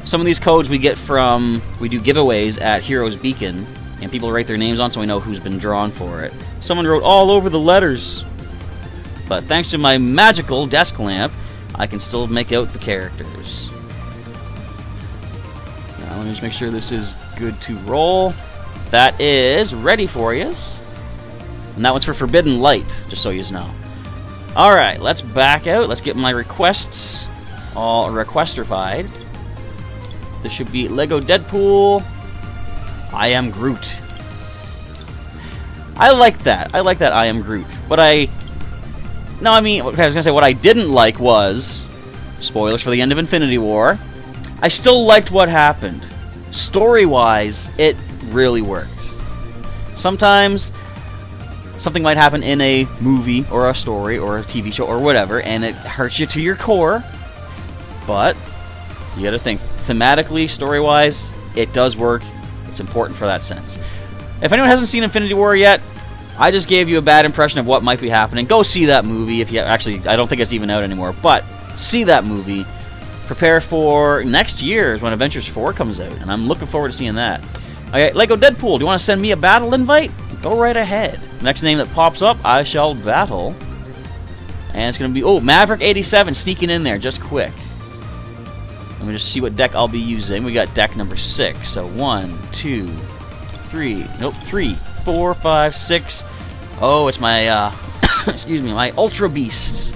Some of these codes we get from, we do giveaways at Heroes Beacon, and people write their names on so we know who's been drawn for it. Someone wrote all over the letters. But thanks to my magical desk lamp, I can still make out the characters. Now, let me just make sure this is good to roll. That is ready for you. And that one's for Forbidden Light, just so you know. Alright, let's back out. Let's get my requests all requesterified. This should be Lego Deadpool. I am Groot. I like that. I like that I am Groot. But I No, I mean, okay, I was gonna say what I didn't like was spoilers for the end of Infinity War. I still liked what happened. Story-wise, it really worked. Sometimes something might happen in a movie or a story or a TV show or whatever, and it hurts you to your core. But you gotta think, thematically, story-wise, it does work. It's important for that sense. If anyone hasn't seen Infinity War yet, I just gave you a bad impression of what might be happening. Go see that movie if you actually, I don't think it's even out anymore, but see that movie. Prepare for next year is when Avengers 4 comes out, and I'm looking forward to seeing that. Okay, Lego Deadpool, do you want to send me a battle invite? Go right ahead. Next name that pops up, I shall battle. And it's going to be, oh, Maverick87 sneaking in there just quick. Let me just see what deck I'll be using. We got deck number 6. So 1, 2, 3. Nope, 3, 4, 5, 6. Oh, it's my, excuse me, my Ultra Beasts.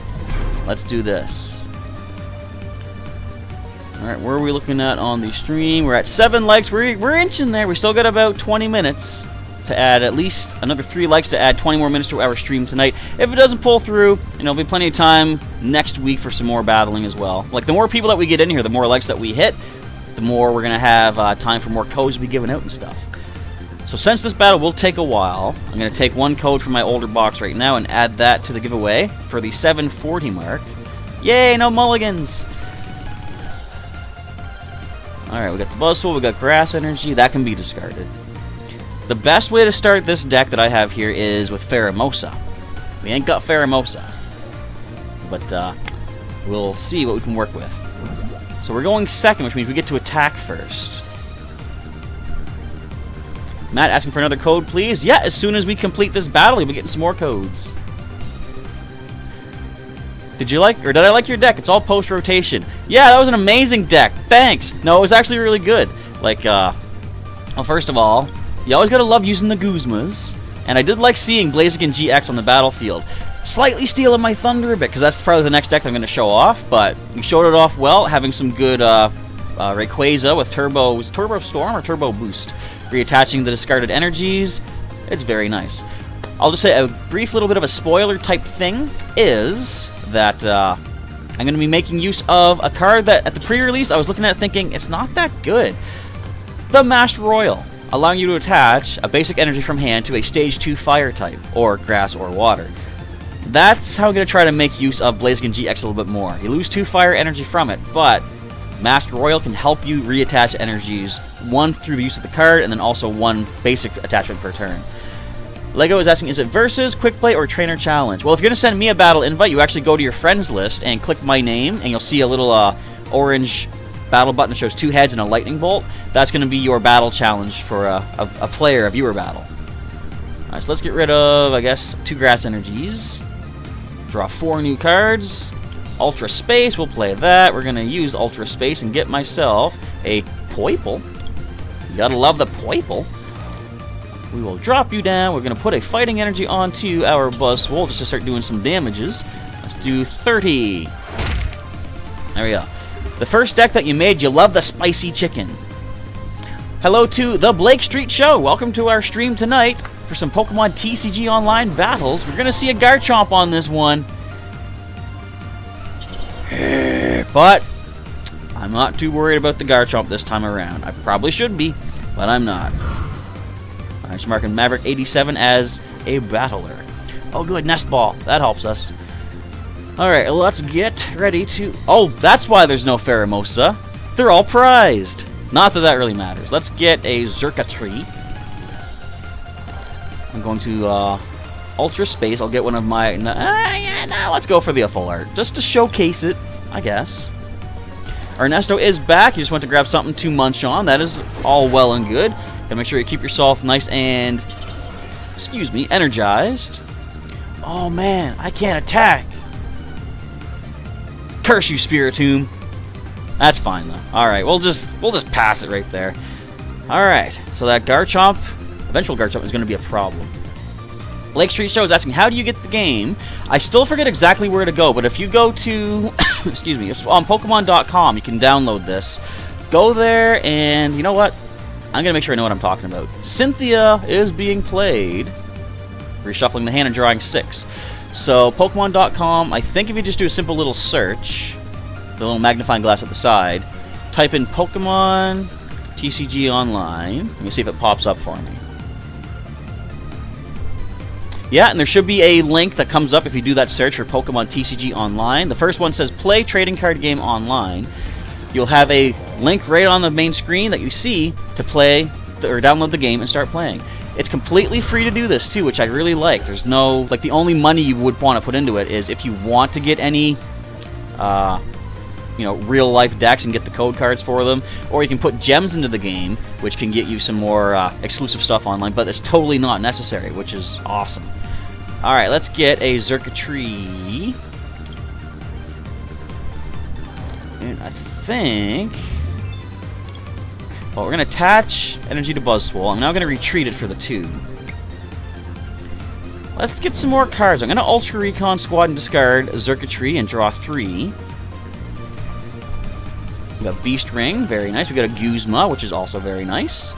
Let's do this. Alright, where are we looking at on the stream? We're at 7 likes. We're inching there. We still got about 20 minutes to add at least another 3 likes to add 20 more minutes to our stream tonight. If it doesn't pull through, there'll be plenty of time next week for some more battling as well. Like, the more people that we get in here, the more likes that we hit, the more we're going to have time for more codes to be given out and stuff. So since this battle will take a while, I'm going to take 1 code from my older box right now and add that to the giveaway for the 740 mark. Yay, no mulligans! Alright, we got the Buzzwole, we got Grass Energy, that can be discarded. The best way to start this deck that I have here is with Pheromosa. We ain't got Pheromosa, but we'll see what we can work with. So we're going second, which means we get to attack first. Matt asking for another code, please. Yeah, as soon as we complete this battle, you'll be getting some more codes. Did I like your deck? It's all post-rotation. Yeah, that was an amazing deck. Thanks. No, it was actually really good. Like, well, first of all, you always gotta love using the Guzmas. And I did like seeing Blaziken GX on the battlefield. Slightly stealing my thunder a bit, because that's probably the next deck I'm going to show off. But we showed it off well, having some good Rayquaza with Turbo Storm or Turbo Boost. Reattaching the discarded energies. It's very nice. I'll just say a brief little bit of a spoiler type thing is that I'm going to be making use of a card that at the pre-release I was looking at thinking it's not that good. The Masked Royal, allowing you to attach a basic energy from hand to a Stage 2 Fire type, or Grass or Water. That's how I'm going to try to make use of Blaziken GX a little bit more. You lose 2 Fire energy from it, but Masked Royal can help you reattach energies, 1 through the use of the card, and then also 1 basic attachment per turn. Lego is asking, is it Versus, Quick Play, or Trainer Challenge? Well, if you're going to send me a battle invite, you actually go to your friends list and click my name, and you'll see a little orange battle button that shows 2 heads and a lightning bolt. That's going to be your battle challenge for a player, a viewer battle. Alright, so let's get rid of, I guess, 2 Grass Energies. Draw 4 new cards. Ultra Space, we'll play that. We're going to use Ultra Space and get myself a Poiple. You gotta love the Poiple. We will drop you down. We're going to put a Fighting Energy onto our Buzzwole just to start doing some damages. Let's do 30. There we go. The first deck that you made, you love the Spicy Chicken. Hello to the Blake Street Show. Welcome to our stream tonight for some Pokemon TCG Online battles. We're going to see a Garchomp on this one. But I'm not too worried about the Garchomp this time around. I probably should be, but I'm not. I'm just marking Maverick87 as a battler. Oh, good, Nest Ball. That helps us. Alright, let's get ready to... Oh, that's why there's no Pheromosa. They're all prized. Not that that really matters. Let's get a Xurkitree. I'm going to Ultra Space. I'll get one of my... yeah, no, let's go for the full art. Just to showcase it, I guess. Ernesto is back. You just went to grab something to munch on. That is all well and good. Gotta make sure you keep yourself nice and... excuse me, energized. Oh, man, I can't attack. Curse you, Spiritomb. That's fine, though. Alright, we'll just pass it right there. Alright, so that Garchomp, eventual Garchomp, is going to be a problem. Blake Street Show is asking, how do you get the game? I still forget exactly where to go, but if you go to, excuse me, on Pokemon.com, you can download this. Go there, and you know what? I'm going to make sure I know what I'm talking about. Cynthia is being played. Reshuffling the hand and drawing 6. So Pokemon.com, I think if you just do a simple little search, the little magnifying glass at the side, type in Pokemon TCG Online. Let me see if it pops up for me. Yeah, and there should be a link that comes up if you do that search for Pokemon TCG Online. The first one says Play Trading Card Game Online. You'll have a link right on the main screen that you see to play or download the game and start playing. It's completely free to do this too, which I really like. There's no, like, the only money you would want to put into it is if you want to get any real life decks and get the code cards for them, or you can put gems into the game, which can get you some more exclusive stuff online, but it's totally not necessary, which is awesome. Alright, let's get a Xurkitree. And I think... well, we're going to attach energy to Buzzwole. I'm now going to retreat it for the 2. Let's get some more cards. I'm going to Ultra Recon Squad and discard Xurkitree and draw 3. We got Beast Ring, very nice. We got a Guzma, which is also very nice.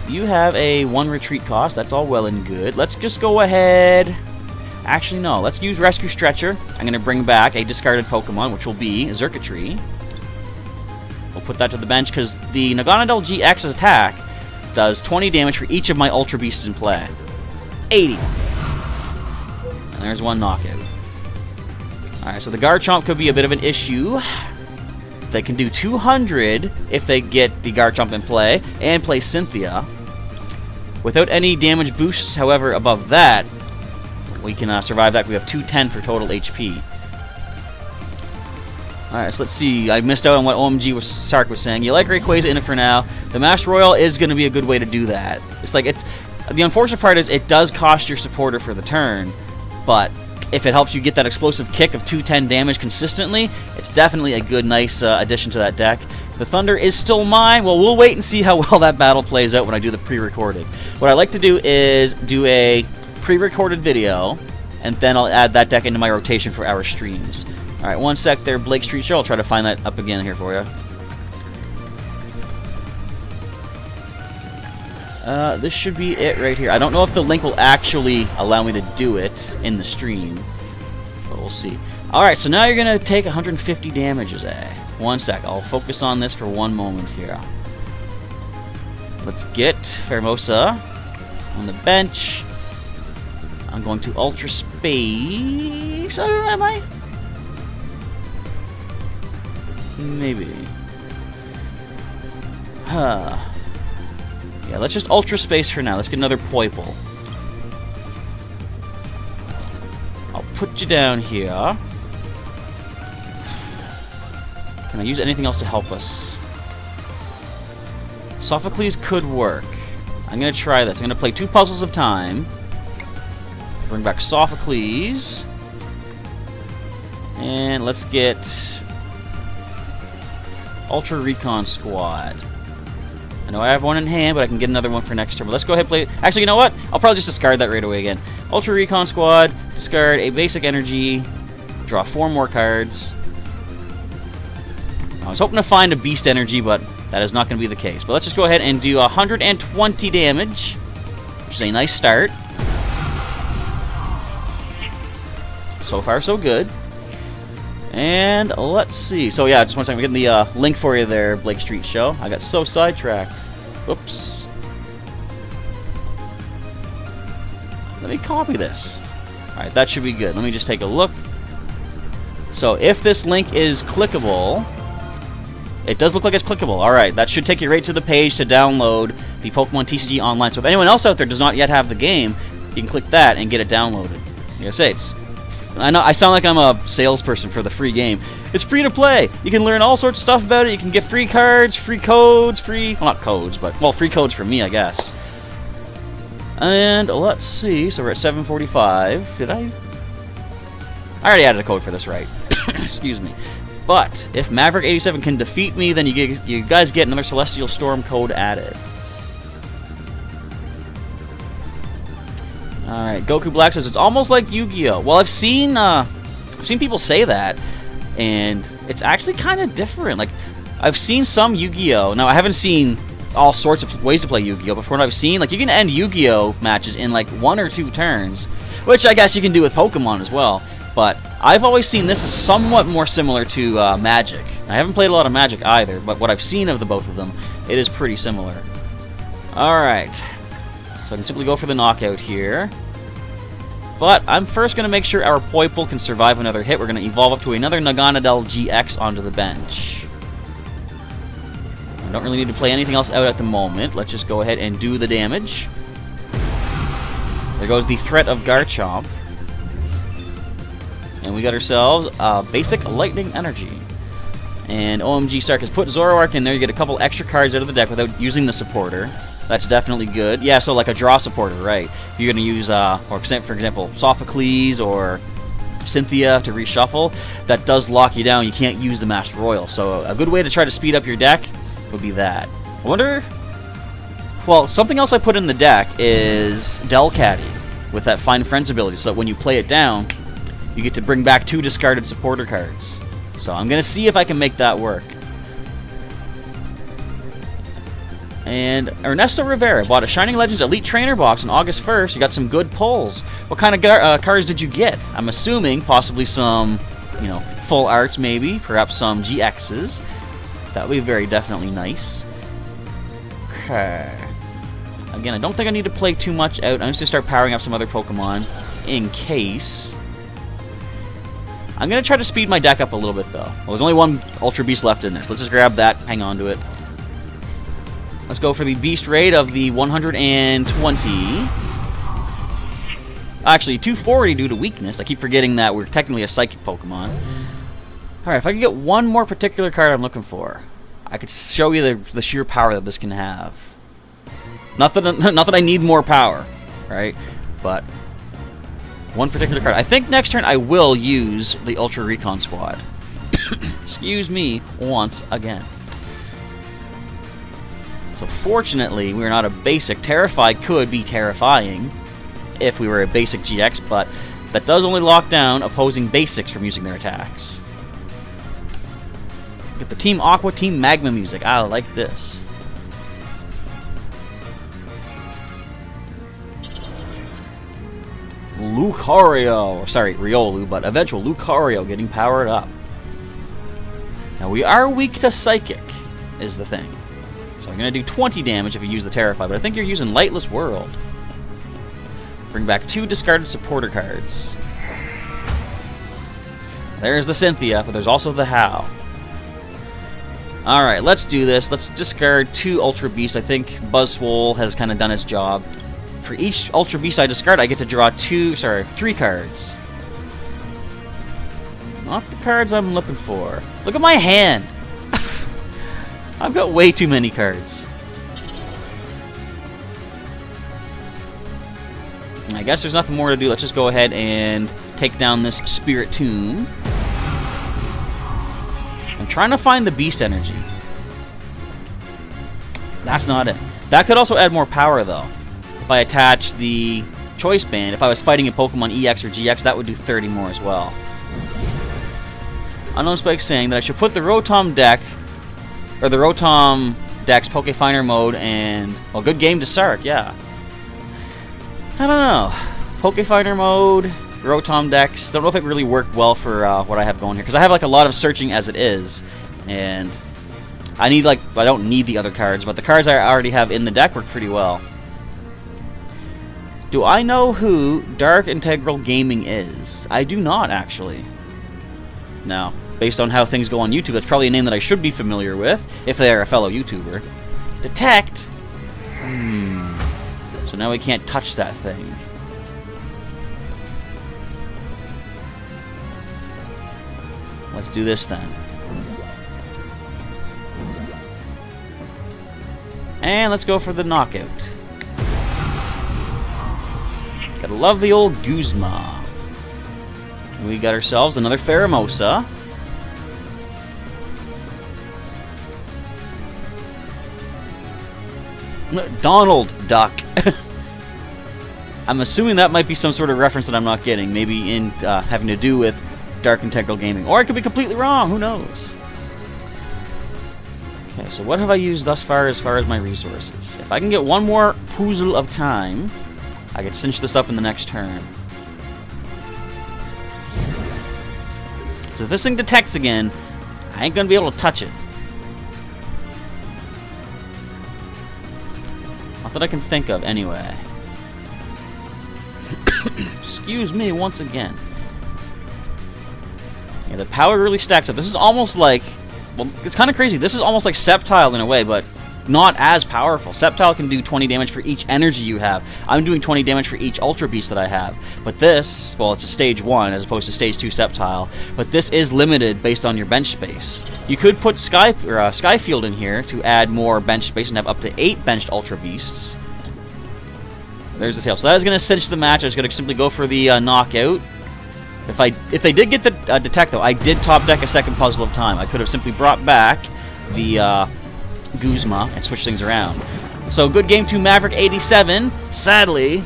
You have a 1 retreat cost. That's all well and good. Let's just go ahead... actually, no. Let's use Rescue Stretcher. I'm going to bring back a discarded Pokemon, which will be Xurkitree. We'll put that to the bench because the Naganadel GX's attack does 20 damage for each of my Ultra Beasts in play. 80. And there's 1 knockout. Alright, so the Garchomp could be a bit of an issue. They can do 200 if they get the Garchomp in play and play Cynthia. Without any damage boosts, however, above that, we can survive that. We have 210 for total HP. Alright, so let's see. I missed out on what OMG Sark was saying. You like Rayquaza in it for now. The Master Royal is going to be a good way to do that. It's like, the unfortunate part is it does cost your supporter for the turn, but if it helps you get that explosive kick of 210 damage consistently, it's definitely a good, nice addition to that deck. The Thunder is still mine. Well, we'll wait and see how well that battle plays out when I do the pre-recorded. What I like to do is do a pre-recorded video, and then I'll add that deck into my rotation for our streams. Alright, 1 sec there, Blake Street Show. I'll try to find that up again here for you. This should be it right here. I don't know if the link will actually allow me to do it in the stream, but we'll see. Alright, so now you're going to take 150 damages, 1 sec. I'll focus on this for 1 moment here. Let's get Pheromosa on the bench. I'm going to Ultra Space. Am I? Maybe. Yeah, let's just Ultra Space for now. Let's get another Poiple. I'll put you down here. Can I use anything else to help us? Sophocles could work. I'm going to try this. I'm going to play 2 Puzzles of Time. Bring back Sophocles. And let's get Ultra Recon Squad. I know I have 1 in hand, but I can get another one for next turn. But let's go ahead and play... actually, you know what? I'll probably just discard that right away again. Ultra Recon Squad, discard a basic energy, draw 4 more cards. I was hoping to find a Beast Energy, but that is not going to be the case. But let's just go ahead and do 120 damage, which is a nice start. So far, so good. And let's see. So yeah, just 1 second. We're getting the link for you there, Blake Street Show. I got so sidetracked. Whoops. Let me copy this. Alright, that should be good. Let me just take a look. So if this link is clickable, it does look like it's clickable. Alright, that should take you right to the page to download the Pokemon TCG Online. So if anyone else out there does not yet have the game, you can click that and get it downloaded. Like I say, I know I sound like I'm a salesperson for the free game. It's free to play. You can learn all sorts of stuff about it. You can get free cards, free codes, well, not codes, but, well, free codes for me, I guess. And let's see. So we're at 7:45. Did I already added a code for this, right? Excuse me. But if Maverick87 can defeat me, then you guys get another Celestial Storm code added. Alright, Goku Black says it's almost like Yu-Gi-Oh! Well, I've seen people say that, and it's actually kind of different. Like, I've seen some Yu-Gi-Oh! Now, I haven't seen all sorts of ways to play Yu-Gi-Oh! But from what I've seen, like, you can end Yu-Gi-Oh! Matches in, like, 1 or 2 turns. which I guess you can do with Pokemon as well. But I've always seen this as somewhat more similar to Magic. I haven't played a lot of Magic either, but what I've seen of the both of them, it is pretty similar. Alright, so I can simply go for the knockout here. But I'm first going to make sure our Poipole can survive another hit. We're going to evolve up to another Naganadel GX onto the bench. I don't really need to play anything else out at the moment. Let's just go ahead and do the damage. There goes the threat of Garchomp. And we got ourselves basic Lightning Energy. And OMG Sark has put Zoroark in there. You get a couple extra cards out of the deck without using the supporter. That's definitely good. Yeah, so like a draw supporter, right? If you're going to use, for example, Sophocles or Cynthia to reshuffle, that does lock you down. You can't use the Master Royal. So a good way to try to speed up your deck would be that. I wonder... Well, something else I put in the deck is Delcatty with that Find Friends ability. So that when you play it down, you get to bring back 2 discarded supporter cards. So I'm going to see if I can make that work. And Ernesto Rivera bought a Shining Legends Elite Trainer box on August 1st. You got some good pulls. What kind of cards did you get? I'm assuming possibly some, you know, full arts maybe. Perhaps some GXs. That would be very definitely nice. Okay. Again, I don't think I need to play too much out. I'm just going to start powering up some other Pokemon in case. I'm going to try to speed my deck up a little bit, though. Well, there's only one Ultra Beast left in there, so let's just grab that, hang on to it. Let's go for the Beast Raid of the 120. Actually, 240 due to weakness. I keep forgetting that we're technically a Psychic Pokemon. Alright, if I could get one more particular card I'm looking for, I could show you the sheer power that this can have. Not that I need more power, right? But one particular card. I think next turn I will use the Ultra Recon Squad. Excuse me once again. So fortunately, we're not a basic. Terrify could be terrifying if we were a basic GX, but that does only lock down opposing basics from using their attacks. Get the Team Aqua, Team Magma music. I like this. Lucario, sorry, Riolu, but eventual Lucario getting powered up. Now we are weak to Psychic, is the thing. So I'm going to do 20 damage if you use the Terrify, but I think you're using Lightless World. Bring back 2 discarded supporter cards. There's the Cynthia, but there's also the How. Alright, let's do this. Let's discard 2 Ultra Beasts. I think Buzzwole has kind of done its job. For each Ultra Beast I discard, I get to draw 3 cards. Not the cards I'm looking for. Look at my hand! I've got way too many cards. I guess there's nothing more to do. Let's just go ahead and take down this Spirit Tomb. I'm trying to find the Beast Energy. That's not it. That could also add more power, though. If I attach the Choice Band, if I was fighting a Pokemon EX or GX, that would do 30 more as well. Unknown Spike saying that I should put the Rotom deck, or the Rotom deck's Pokefinder mode, and, well, good game to Sark, yeah. I don't know. Pokefinder mode, Rotom decks, don't know if it really worked well for what I have going here, because I have like a lot of searching as it is, and I need I don't need the other cards, but the cards I already have in the deck work pretty well. Do I know who Dark Integral Gaming is? I do not, actually. No. Based on how things go on YouTube, that's probably a name that I should be familiar with, if they are a fellow YouTuber. Detect! So now we can't touch that thing. Let's do this then. And let's go for the knockout. Gotta love the old Guzma. We got ourselves another Pheromosa. Donald Duck. I'm assuming that might be some sort of reference that I'm not getting. Maybe in having to do with Dark Integral Gaming. Or I could be completely wrong. Who knows? Okay, so what have I used thus far as my resources? If I can get one more puzzle of time, I could cinch this up in the next turn. Because if this thing detects again, I ain't going to be able to touch it. Not that I can think of, anyway. Excuse me once again. Yeah, the power really stacks up. This is almost like... Well, it's kind of crazy. This is almost like Sceptile in a way, but not as powerful. Sceptile can do 20 damage for each energy you have. I'm doing 20 damage for each Ultra Beast that I have. But this, well, it's a stage 1 as opposed to stage 2 Sceptile. But this is limited based on your bench space. You could put Skyfield in here to add more bench space and have up to 8 benched Ultra Beasts. There's the tail. So that is going to cinch the match. I was going to simply go for the knockout. If they did get the detect, though, I did top deck a second Puzzle of Time. I could have simply brought back the Guzma and switched things around. So good game to Maverick 87. Sadly,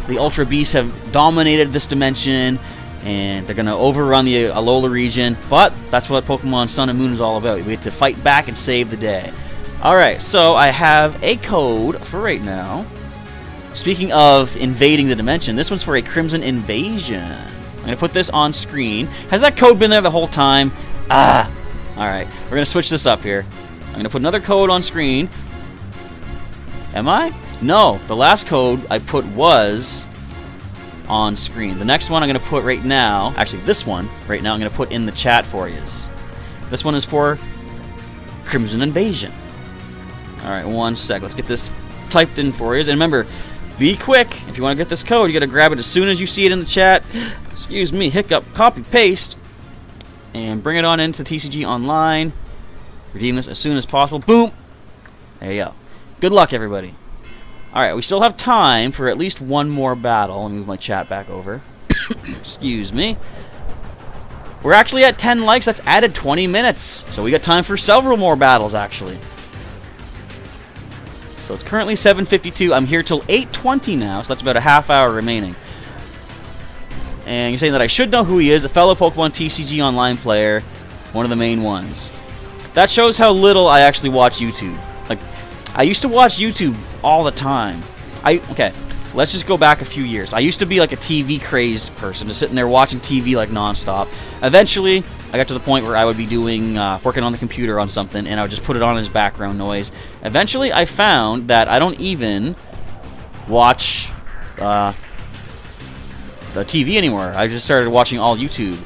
the Ultra Beasts have dominated this dimension, and they're going to overrun the Alola region. But that's what Pokemon Sun and Moon is all about. We have to fight back and save the day. Alright, so I have a code for right now. Speaking of invading the dimension, this one's for a Crimson Invasion. I'm going to put this on screen. Has that code been there the whole time? Alright, we're going to switch this up here. I'm going to put another code on screen. Am I? No, the last code I put was on screen. The next one I'm going to put right now, actually this one right now I'm going to put in the chat for you. This one is for Crimson Invasion. Alright, one sec. Let's get this typed in for you. And remember, be quick. If you want to get this code, you got to grab it as soon as you see it in the chat. Excuse me, hiccup, copy, paste, and bring it on into TCG Online. Redeem this as soon as possible. Boom! There you go. Good luck, everybody. Alright, we still have time for at least one more battle. Let me move my chat back over. Excuse me. We're actually at 10 likes. That's added 20 minutes. So we got time for several more battles, actually. So it's currently 7:52. I'm here till 8:20 now, so that's about a half hour remaining. And you're saying that I should know who he is, a fellow Pokemon TCG Online player, one of the main ones. That shows how little I actually watch YouTube. Like, I used to watch YouTube all the time. Okay, let's just go back a few years. I used to be like a TV-crazed person, just sitting there watching TV like nonstop. Eventually, I got to the point where I would be doing, working on the computer on something, and I would just put it on as background noise. Eventually, I found that I don't even watch the TV anymore. I just started watching all YouTube.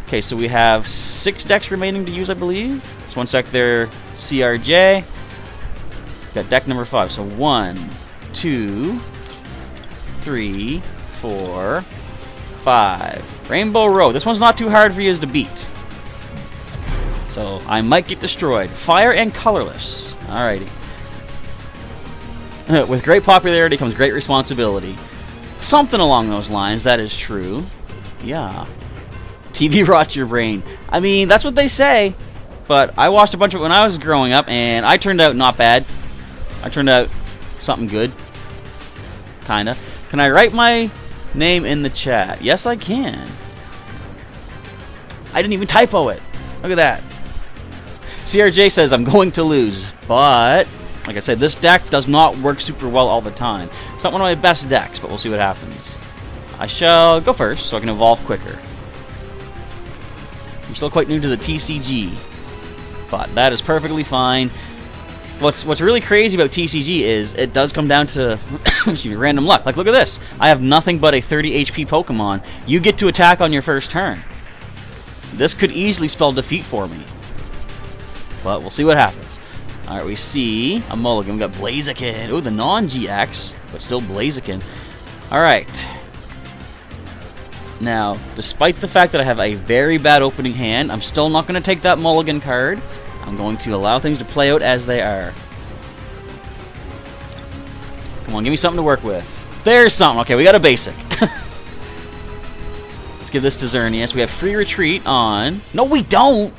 Okay, so we have 6 decks remaining to use, I believe. Just one sec there, CRJ. Got deck number 5. So 1, 2, 3, 4, 5. Rainbow Road. This one's not too hard for you to beat. So I might get destroyed. Fire and Colorless. Alrighty. With great popularity comes great responsibility. Something along those lines, that is true. Yeah. TV rots your brain. I mean, that's what they say. But I watched a bunch of it when I was growing up, and I turned out not bad. I turned out something good. Kinda. Can I write my name in the chat? Yes, I can. I didn't even typo it. Look at that. CRJ says I'm going to lose, but like I said, this deck does not work super well all the time. It's not one of my best decks, but we'll see what happens. I shall go first so I can evolve quicker. I'm still quite new to the TCG, but that is perfectly fine. What's really crazy about TCG is it does come down to excuse me, random luck. Like, look at this. I have nothing but a 30 HP Pokemon. You get to attack on your first turn. This could easily spell defeat for me. But we'll see what happens. Alright, we see a mulligan. We got Blaziken. Oh, the non-GX, but still Blaziken. Alright. Now, despite the fact that I have a very bad opening hand, I'm still not going to take that mulligan card. I'm going to allow things to play out as they are. Come on, give me something to work with. There's something. Okay, we got a basic. Let's give this to Xerneas. We have free retreat on... No, we don't!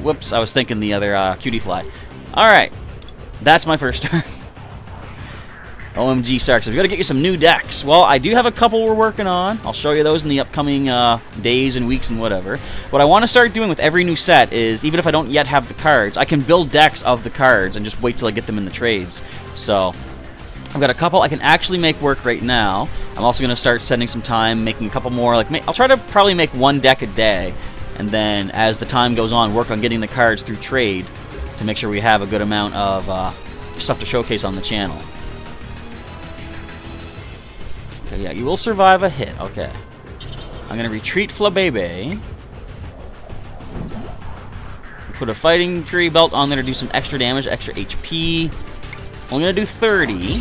Whoops, I was thinking the other cutie fly. Alright. That's my first turn. OMG Sarks, we've got to get you some new decks. Well, I do have a couple we're working on. I'll show you those in the upcoming days and weeks and whatever. What I want to start doing with every new set is, even if I don't yet have the cards, I can build decks of the cards and just wait till I get them in the trades. So, I've got a couple I can actually make work right now. I'm also going to start spending some time making a couple more. Like, I'll try to probably make one deck a day. and then as the time goes on, work on getting the cards through trade to make sure we have a good amount of stuff to showcase on the channel. Okay, yeah, you will survive a hit. Okay. I'm going to retreat Flabebe. Put a Fighting Fury Belt on there to do some extra damage, extra HP. Only going to do 30.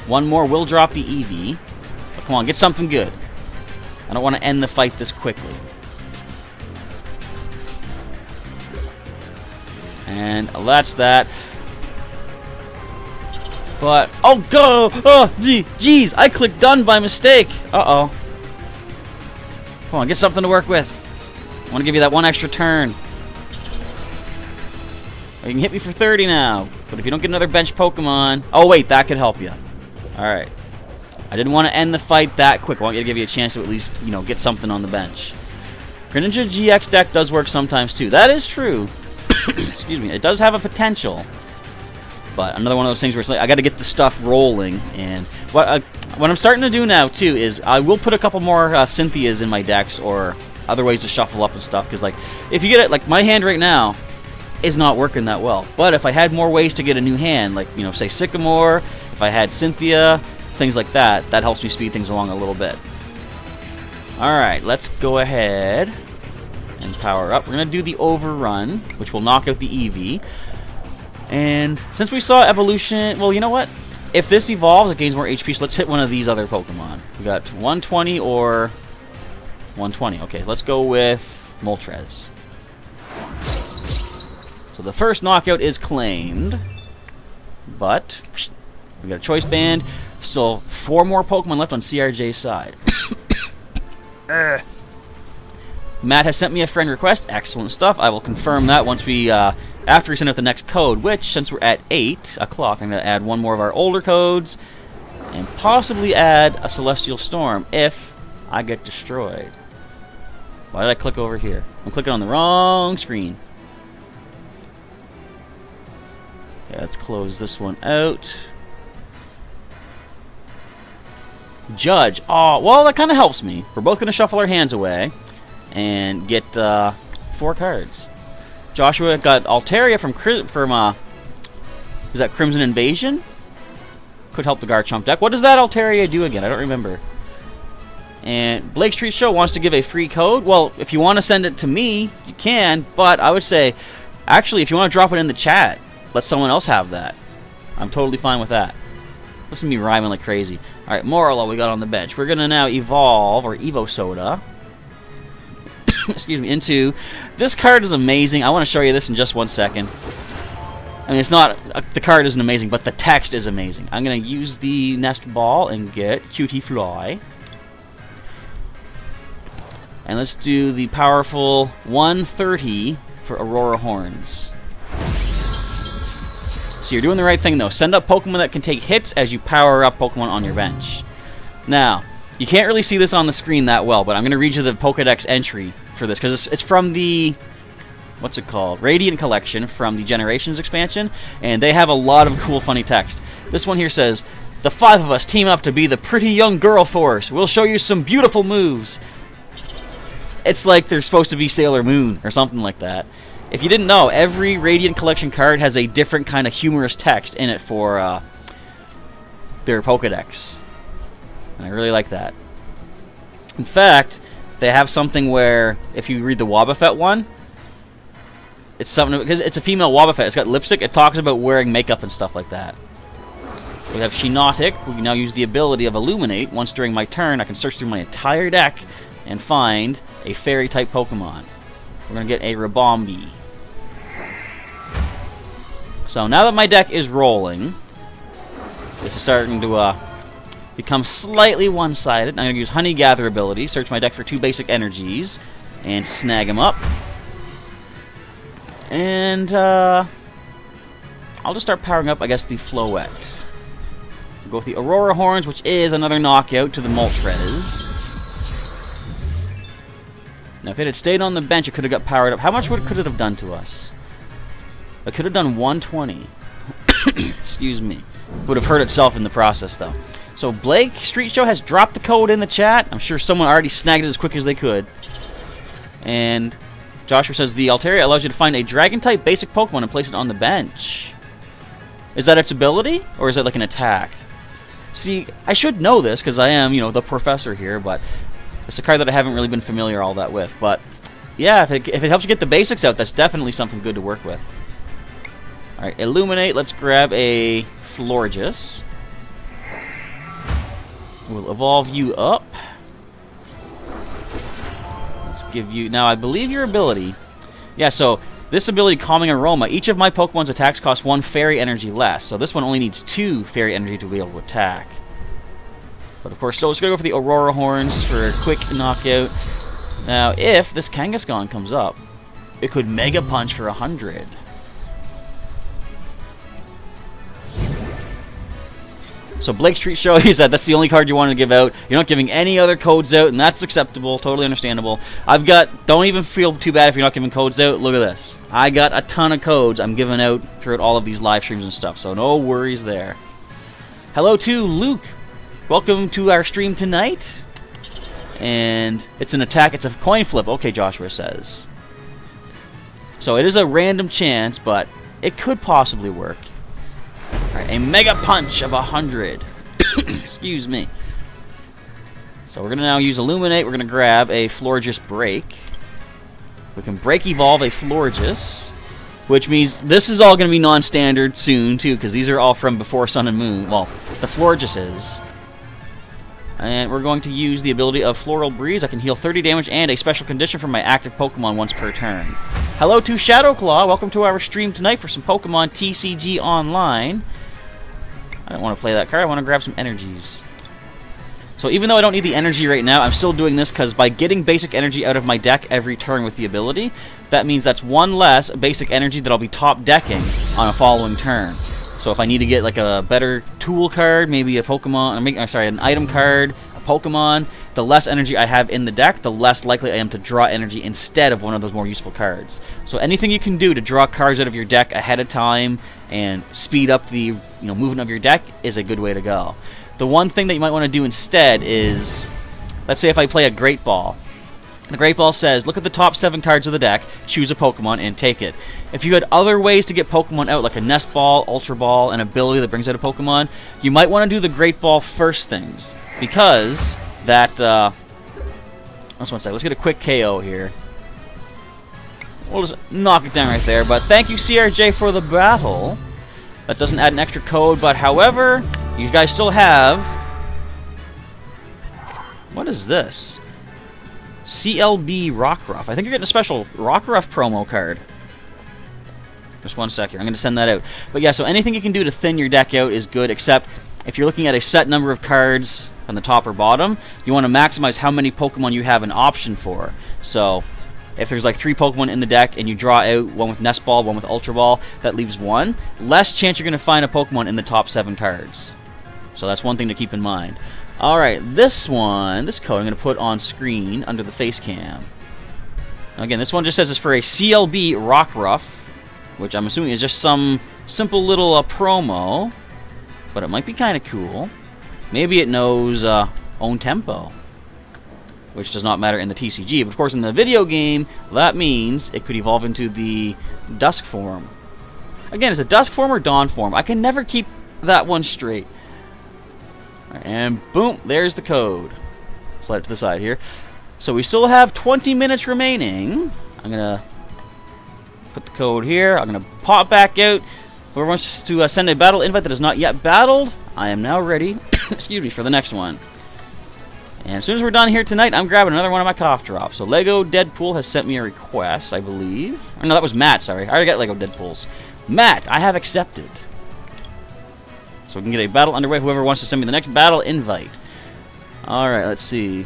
One more will drop the Eevee. But come on, get something good. I don't want to end the fight this quickly. And that's that. But, oh, go! Oh, jeez, I clicked done by mistake. Uh-oh. Come on, get something to work with. I want to give you that one extra turn. You can hit me for 30 now, but if you don't get another bench Pokemon... Oh, wait, that could help you. Alright. I didn't want to end the fight that quick. I want you to give you a chance to at least, you know, get something on the bench. Greninja GX deck does work sometimes, too. That is true. Excuse me. It does have a potential. But another one of those things where it's like, I got to get the stuff rolling. And what I'm starting to do now, too, is I will put a couple more Cynthias in my decks or other ways to shuffle up and stuff. Because, like, if you get it, like, my hand right now is not working that well. But if I had more ways to get a new hand, like, you know, say Sycamore, if I had Cynthia, things like that, that helps me speed things along a little bit. Alright, let's go ahead and power up. We're going to do the Overrun, which will knock out the Eevee. And since we saw evolution, well, you know what? If this evolves, it gains more HP, so let's hit one of these other Pokemon. We got 120 or 120. Okay, let's go with Moltres. So the first knockout is claimed, but we got a Choice Band. Still 4 more Pokemon left on CRJ's side. Matt has sent me a friend request. Excellent stuff. I will confirm that once we, after we send out the next code, which, since we're at 8 o'clock, I'm going to add one more of our older codes and possibly add a Celestial Storm if I get destroyed. Why did I click over here? I'm clicking on the wrong screen. Okay, let's close this one out. Judge. Oh, well, that kind of helps me. We're both going to shuffle our hands away and get 4 cards. Joshua got Altaria from is that Crimson Invasion? Could help the Garchomp deck. What does that Altaria do again? I don't remember. And Blake Street Show wants to give a free code. Well, if you want to send it to me, you can, but I would say, actually, if you want to drop it in the chat, let someone else have that. I'm totally fine with that. Listen to me rhyming like crazy. Alright, Morello we got on the bench. We're going to now evolve, or Evo Soda, excuse me, into... This card is amazing. I want to show you this in just 1 second. I mean, it's not... the card isn't amazing, but the text is amazing. I'm going to use the Nest Ball and get Cutie Fly. And let's do the powerful 130 for Aurora Horns. So you're doing the right thing, though. Send up Pokemon that can take hits as you power up Pokemon on your bench. Now, you can't really see this on the screen that well, but I'm going to read you the Pokedex entry for this, because it's from the... what's it called? Radiant Collection from the Generations expansion, and they have a lot of cool, funny text. This one here says, "The 5 of us team up to be the pretty young girl force. We'll show you some beautiful moves." It's like they're supposed to be Sailor Moon or something like that. If you didn't know, every Radiant Collection card has a different kind of humorous text in it for their Pokedex. And I really like that. In fact, they have something where, if you read the Wobbuffet one, it's something, because it's a female Wobbuffet. It's got lipstick. It talks about wearing makeup and stuff like that. We have Shinotic. We can now use the ability of Illuminate. Once during my turn, I can search through my entire deck and find a Fairy-type Pokemon. We're going to get a Ribombee. So now that my deck is rolling, this is starting to become slightly one-sided. I'm going to use Honey Gather ability, search my deck for 2 basic energies, and snag them up. And I'll just start powering up, I guess, the Floette. We'll go with the Aurora Horns, which is another knockout to the Moltres. Now, if it had stayed on the bench, it could have got powered up. How much could it have done to us? It could have done 120. Excuse me. Would have hurt itself in the process, though. So, Blake Street Show has dropped the code in the chat. I'm sure someone already snagged it as quick as they could. And Joshua says the Altaria allows you to find a Dragon-type basic Pokemon and place it on the bench. Is that its ability, or is it like an attack? See, I should know this because I am, you know, the professor here, but it's a card that I haven't really been familiar all that with. But yeah, if it helps you get the basics out, that's definitely something good to work with. All right, Illuminate. Let's grab a Florges. We'll evolve you up. Let's give you... Now, I believe your ability... Yeah, so this ability, Calming Aroma, each of my Pokemon's attacks cost 1 Fairy Energy less. So this one only needs 2 Fairy Energy to be able to attack. But of course, so it's going to go for the Aurora Horns for a quick knockout. Now, if this Kangaskhan comes up, it could Mega Punch for 100. So Blake Street Show, he said that's the only card you wanted to give out. You're not giving any other codes out, and that's acceptable, totally understandable. Don't even feel too bad if you're not giving codes out. Look at this. I got a ton of codes I'm giving out throughout all of these live streams and stuff, so no worries there. Hello to Luke. Welcome to our stream tonight. And it's an attack, it's a coin flip, okay, Joshua says. So it is a random chance, but it could possibly work. Alright, a Mega Punch of 100. Excuse me. So we're going to now use Illuminate. We're going to grab a Florges Break. We can Break Evolve a Florges, which means this is all going to be non-standard soon, too, because these are all from before Sun and Moon. Well, the Florges is. And we're going to use the ability of Floral Breeze. I can heal 30 damage and a special condition from my active Pokemon once per turn. Hello to Shadowclaw. Welcome to our stream tonight for some Pokemon TCG Online. I don't want to play that card. I want to grab some energies. So even though I don't need the energy right now, I'm still doing this because by getting basic energy out of my deck every turn with the ability, that means that's one less basic energy that I'll be top decking on a following turn. So if I need to get like a better tool card, maybe a Pokemon, sorry, an item card, a Pokemon, the less energy I have in the deck, the less likely I am to draw energy instead of one of those more useful cards. So anything you can do to draw cards out of your deck ahead of time and speed up the movement of your deck is a good way to go. The one thing that you might want to do instead is, let's say if I play a Great Ball. The Great Ball says, look at the top 7 cards of the deck, choose a Pokemon, and take it. If you had other ways to get Pokemon out, like a Nest Ball, Ultra Ball, an ability that brings out a Pokemon, you might want to do the Great Ball first things. Because that, let's get a quick KO here. We'll just knock it down right there. But thank you, CRJ, for the battle. That doesn't add an extra code, but however, you guys still have... What is this? CLB Rockruff. I think you're getting a special Rockruff promo card. Just one sec here. I'm going to send that out. But yeah, so anything you can do to thin your deck out is good, except if you're looking at a set number of cards on the top or bottom, you want to maximize how many Pokemon you have an option for. So if there's like 3 Pokemon in the deck and you draw out one with Nest Ball, one with Ultra Ball, that leaves 1. Less chance you're going to find a Pokemon in the top 7 cards. So that's one thing to keep in mind. Alright, this code I'm going to put on screen under the face cam. Now again, this one just says it's for a CLB Rockruff, which I'm assuming is just some simple little promo, but it might be kind of cool. Maybe it knows Own Tempo, which does not matter in the TCG, but of course in the video game, that means it could evolve into the Dusk form. Again, is it Dusk form or Dawn form? I can never keep that one straight. And boom, there's the code. Slide it to the side here. So we still have 20 minutes remaining. I'm going to put the code here. I'm going to pop back out. Whoever wants to send a battle invite that is not yet battled, I am now ready, excuse me, for the next one. And as soon as we're done here tonight, I'm grabbing another one of my cough drops. So Lego Deadpool has sent me a request, I believe. Or no, that was Matt, sorry. I already got Lego Deadpools. Matt, I have accepted. So we can get a battle underway. Whoever wants to send me the next battle invite. Alright, let's see.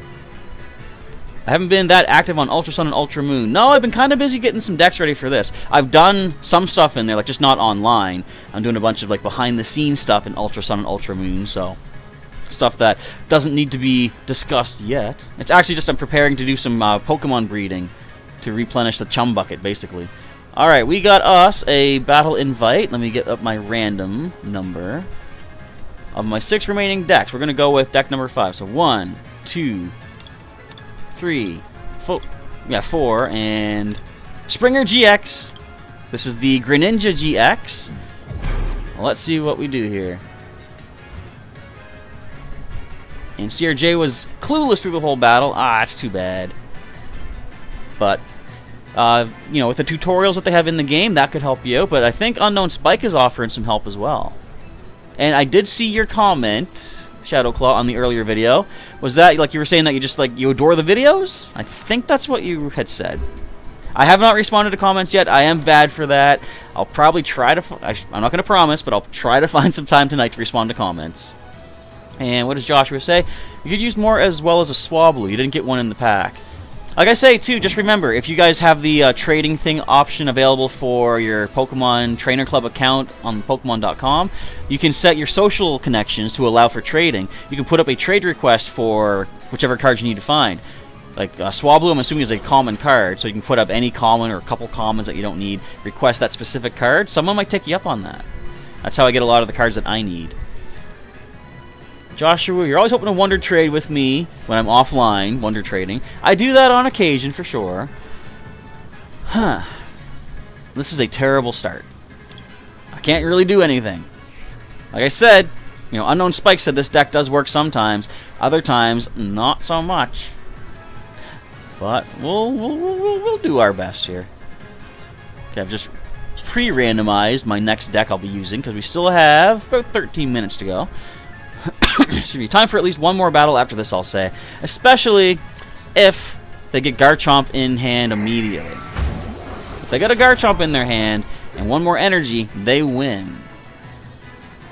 I haven't been that active on Ultra Sun and Ultra Moon. No, I've been kind of busy getting some decks ready for this. I've done some stuff in there, like just not online. I'm doing a bunch of like behind the scenes stuff in Ultra Sun and Ultra Moon, so stuff that doesn't need to be discussed yet. It's actually just I'm preparing to do some Pokemon breeding to replenish the chum bucket, basically. Alright, we got us a battle invite. Let me get up my random number. Of my 6 remaining decks, we're going to go with deck number 5. So 1, 2, 3, 4. Yeah, 4. And Springer GX. This is the Greninja GX. Well, let's see what we do here. And CRJ was clueless through the whole battle. Ah, that's too bad. But, you know, with the tutorials that they have in the game, that could help you out. But I think Unknown Spike is offering some help as well. And I did see your comment, Shadowclaw, on the earlier video. Was that, like, you were saying that you just, like, you adore the videos? I think that's what you had said. I have not responded to comments yet. I am bad for that. I'll probably try to... I'm not going to promise, but I'll try to find some time tonight to respond to comments. And what does Joshua say? You could use more as well as a Swablu. You didn't get one in the pack. Like I say, too, just remember, if you guys have the trading thing option available for your Pokemon Trainer Club account on Pokemon.com, you can set your social connections to allow for trading. You can put up a trade request for whichever cards you need to find. Like Swablu, I'm assuming, is a common card, so you can put up any common or a couple commons that you don't need. Request that specific card. Someone might take you up on that. That's how I get a lot of the cards that I need. Joshua, you're always hoping to Wonder Trade with me when I'm offline, Wonder Trading. I do that on occasion, for sure. Huh. This is a terrible start. I can't really do anything. Like I said, you know, Unknown Spike said this deck does work sometimes. Other times, not so much. But we'll do our best here. Okay, I've just pre-randomized my next deck I'll be using, because we still have about 13 minutes to go. Excuse me. Time for at least one more battle after this, I'll say. Especially if they get Garchomp in hand immediately. If they got a Garchomp in their hand and one more energy, they win.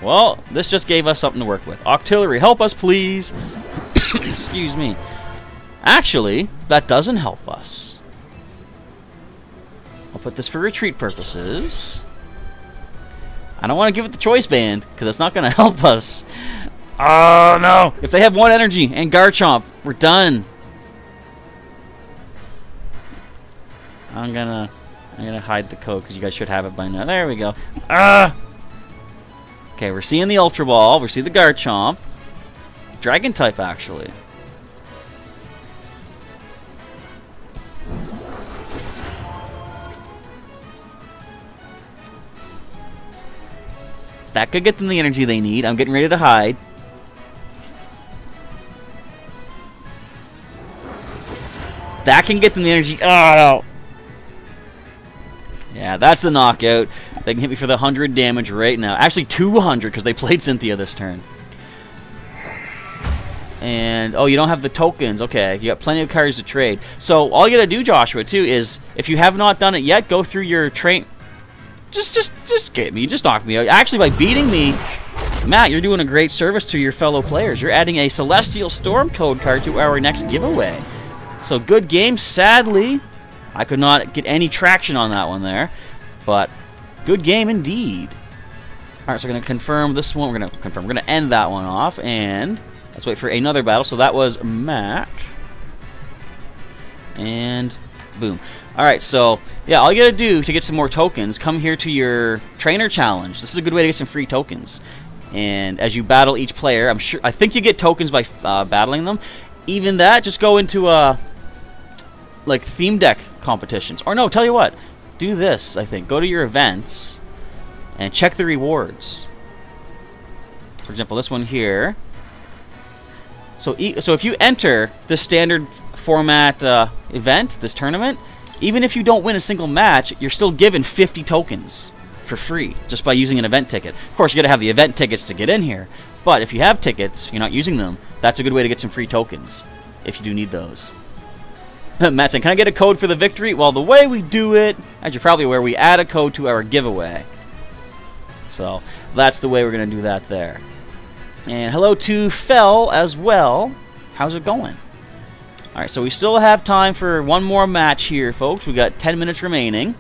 Well, this just gave us something to work with. Octillery, help us, please. Excuse me. Actually, that doesn't help us. I'll put this for retreat purposes. I don't want to give it the choice band, because it's not going to help us. Oh, no! If they have one energy and Garchomp, we're done. I'm gonna hide the code, because you guys should have it by now. There we go. Ah! Okay, we're seeing the Ultra Ball. We're seeing the Garchomp. Dragon type, actually. That could get them the energy they need. I'm getting ready to hide. That can get them the energy. Oh, no. Yeah, that's the knockout. They can hit me for the 100 damage right now. Actually, 200, because they played Cynthia this turn. And, oh, you don't have the tokens. Okay, you got plenty of cards to trade. So, all you gotta do, Joshua, too, is, if you have not done it yet, go through your train... Just get me. Just knock me out. Actually, by beating me, Matt, you're doing a great service to your fellow players. You're adding a Celestial Storm code card to our next giveaway. So, good game. Sadly, I could not get any traction on that one there. But, good game indeed. Alright, so we're going to confirm this one. We're going to end that one off. And let's wait for another battle. So, that was Matt. And boom. Alright, so, yeah, all you gotta do to get some more tokens, come here to your trainer challenge. This is a good way to get some free tokens. And as you battle each player, I think you get tokens by battling them. Even that, just go into, like, theme deck competitions. Or no, tell you what, do this, I think. Go to your events and check the rewards. For example, this one here. So if you enter the standard format event, this tournament, even if you don't win a single match, you're still given 50 tokens for free just by using an event ticket. Of course, you got to have the event tickets to get in here. But if you have tickets, you're not using them, that's a good way to get some free tokens if you do need those. Matt saying, can I get a code for the victory? Well, the way we do it, as you're probably aware, we add a code to our giveaway. So that's the way we're going to do that there. And hello to Fell as well. How's it going? Alright, so we still have time for one more match here, folks. We got 10 minutes remaining.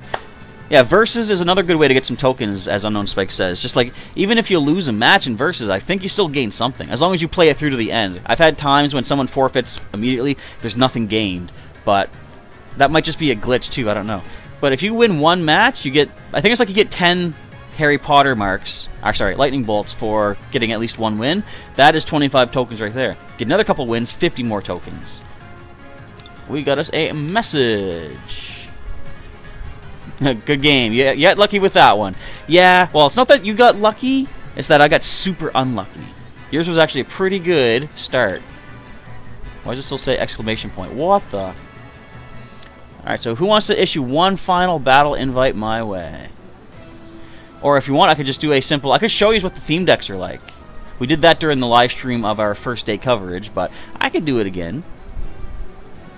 Yeah, Versus is another good way to get some tokens, as Unknown Spike says. Just like, even if you lose a match in Versus, I think you still gain something, as long as you play it through to the end. I've had times when someone forfeits immediately, there's nothing gained. But that might just be a glitch, too, I don't know. But if you win one match, you get, I think it's like you get 10 Harry Potter marks, or sorry, lightning bolts for getting at least one win. That is 25 tokens right there. Get another couple wins, 50 more tokens. we got us a message. Good game. Yeah, you got lucky with that one. Yeah, well, it's not that you got lucky, it's that I got super unlucky. Yours was actually a pretty good start. Why does it still say exclamation point? What the? Alright, so who wants to issue one final battle invite my way? Or if you want, I could just do a simple... I could show you what the theme decks are like. We did that during the live stream of our first day coverage, but I could do it again.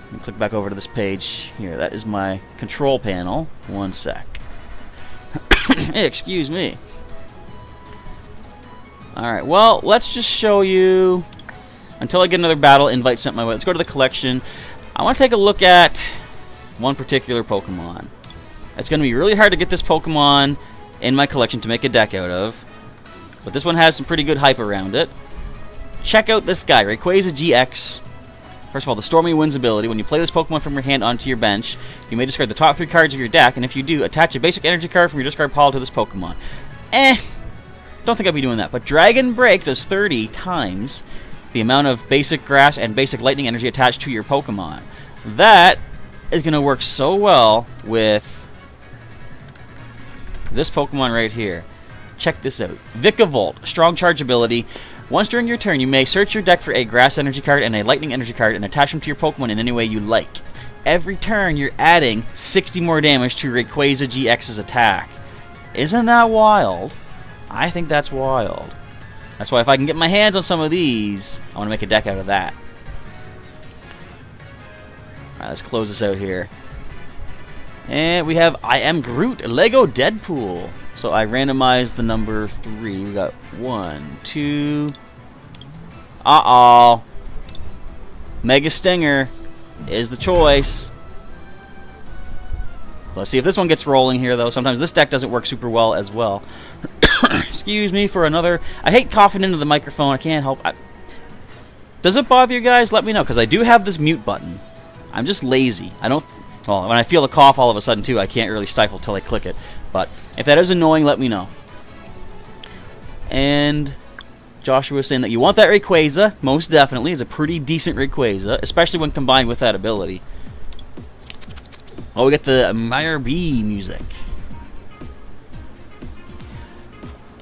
Let me click back over to this page. Here, that is my control panel. One sec. Excuse me. Alright, well, let's just show you... Until I get another battle invite sent my way. Let's go to the collection. I want to take a look at one particular Pokemon. It's going to be really hard to get this Pokemon in my collection to make a deck out of. But this one has some pretty good hype around it. Check out this guy, Rayquaza GX. First of all, the Stormy Winds ability. When you play this Pokemon from your hand onto your bench, you may discard the top 3 cards of your deck, and if you do, attach a basic energy card from your discard pile to this Pokemon. Don't think I'll be doing that. But Dragon Break does 30 times the amount of basic grass and basic lightning energy attached to your Pokemon. That is going to work so well with this Pokemon right here. Check this out. Vikavolt, strong charge ability. Once during your turn, you may search your deck for a grass energy card and a lightning energy card and attach them to your Pokemon in any way you like. Every turn, you're adding 60 more damage to Rayquaza GX's attack. Isn't that wild? I think that's wild. That's why if I can get my hands on some of these, I want to make a deck out of that. Alright, let's close this out here. And we have I Am Groot, Lego Deadpool. So I randomized the number 3. We got 1, 2. Uh-oh. Mega Stinger is the choice. Let's see if this one gets rolling here, though. Sometimes this deck doesn't work super well as well. Excuse me for another... I hate coughing into the microphone. I can't help... Does it bother you guys? Let me know, because I do have this mute button. I'm just lazy. I don't... Well, when I feel a cough all of a sudden, too, I can't really stifle till I click it. But if that is annoying, let me know. And Joshua was saying that you want that Rayquaza. Most definitely. It's a pretty decent Rayquaza, especially when combined with that ability. Oh, we got the Meyer B music.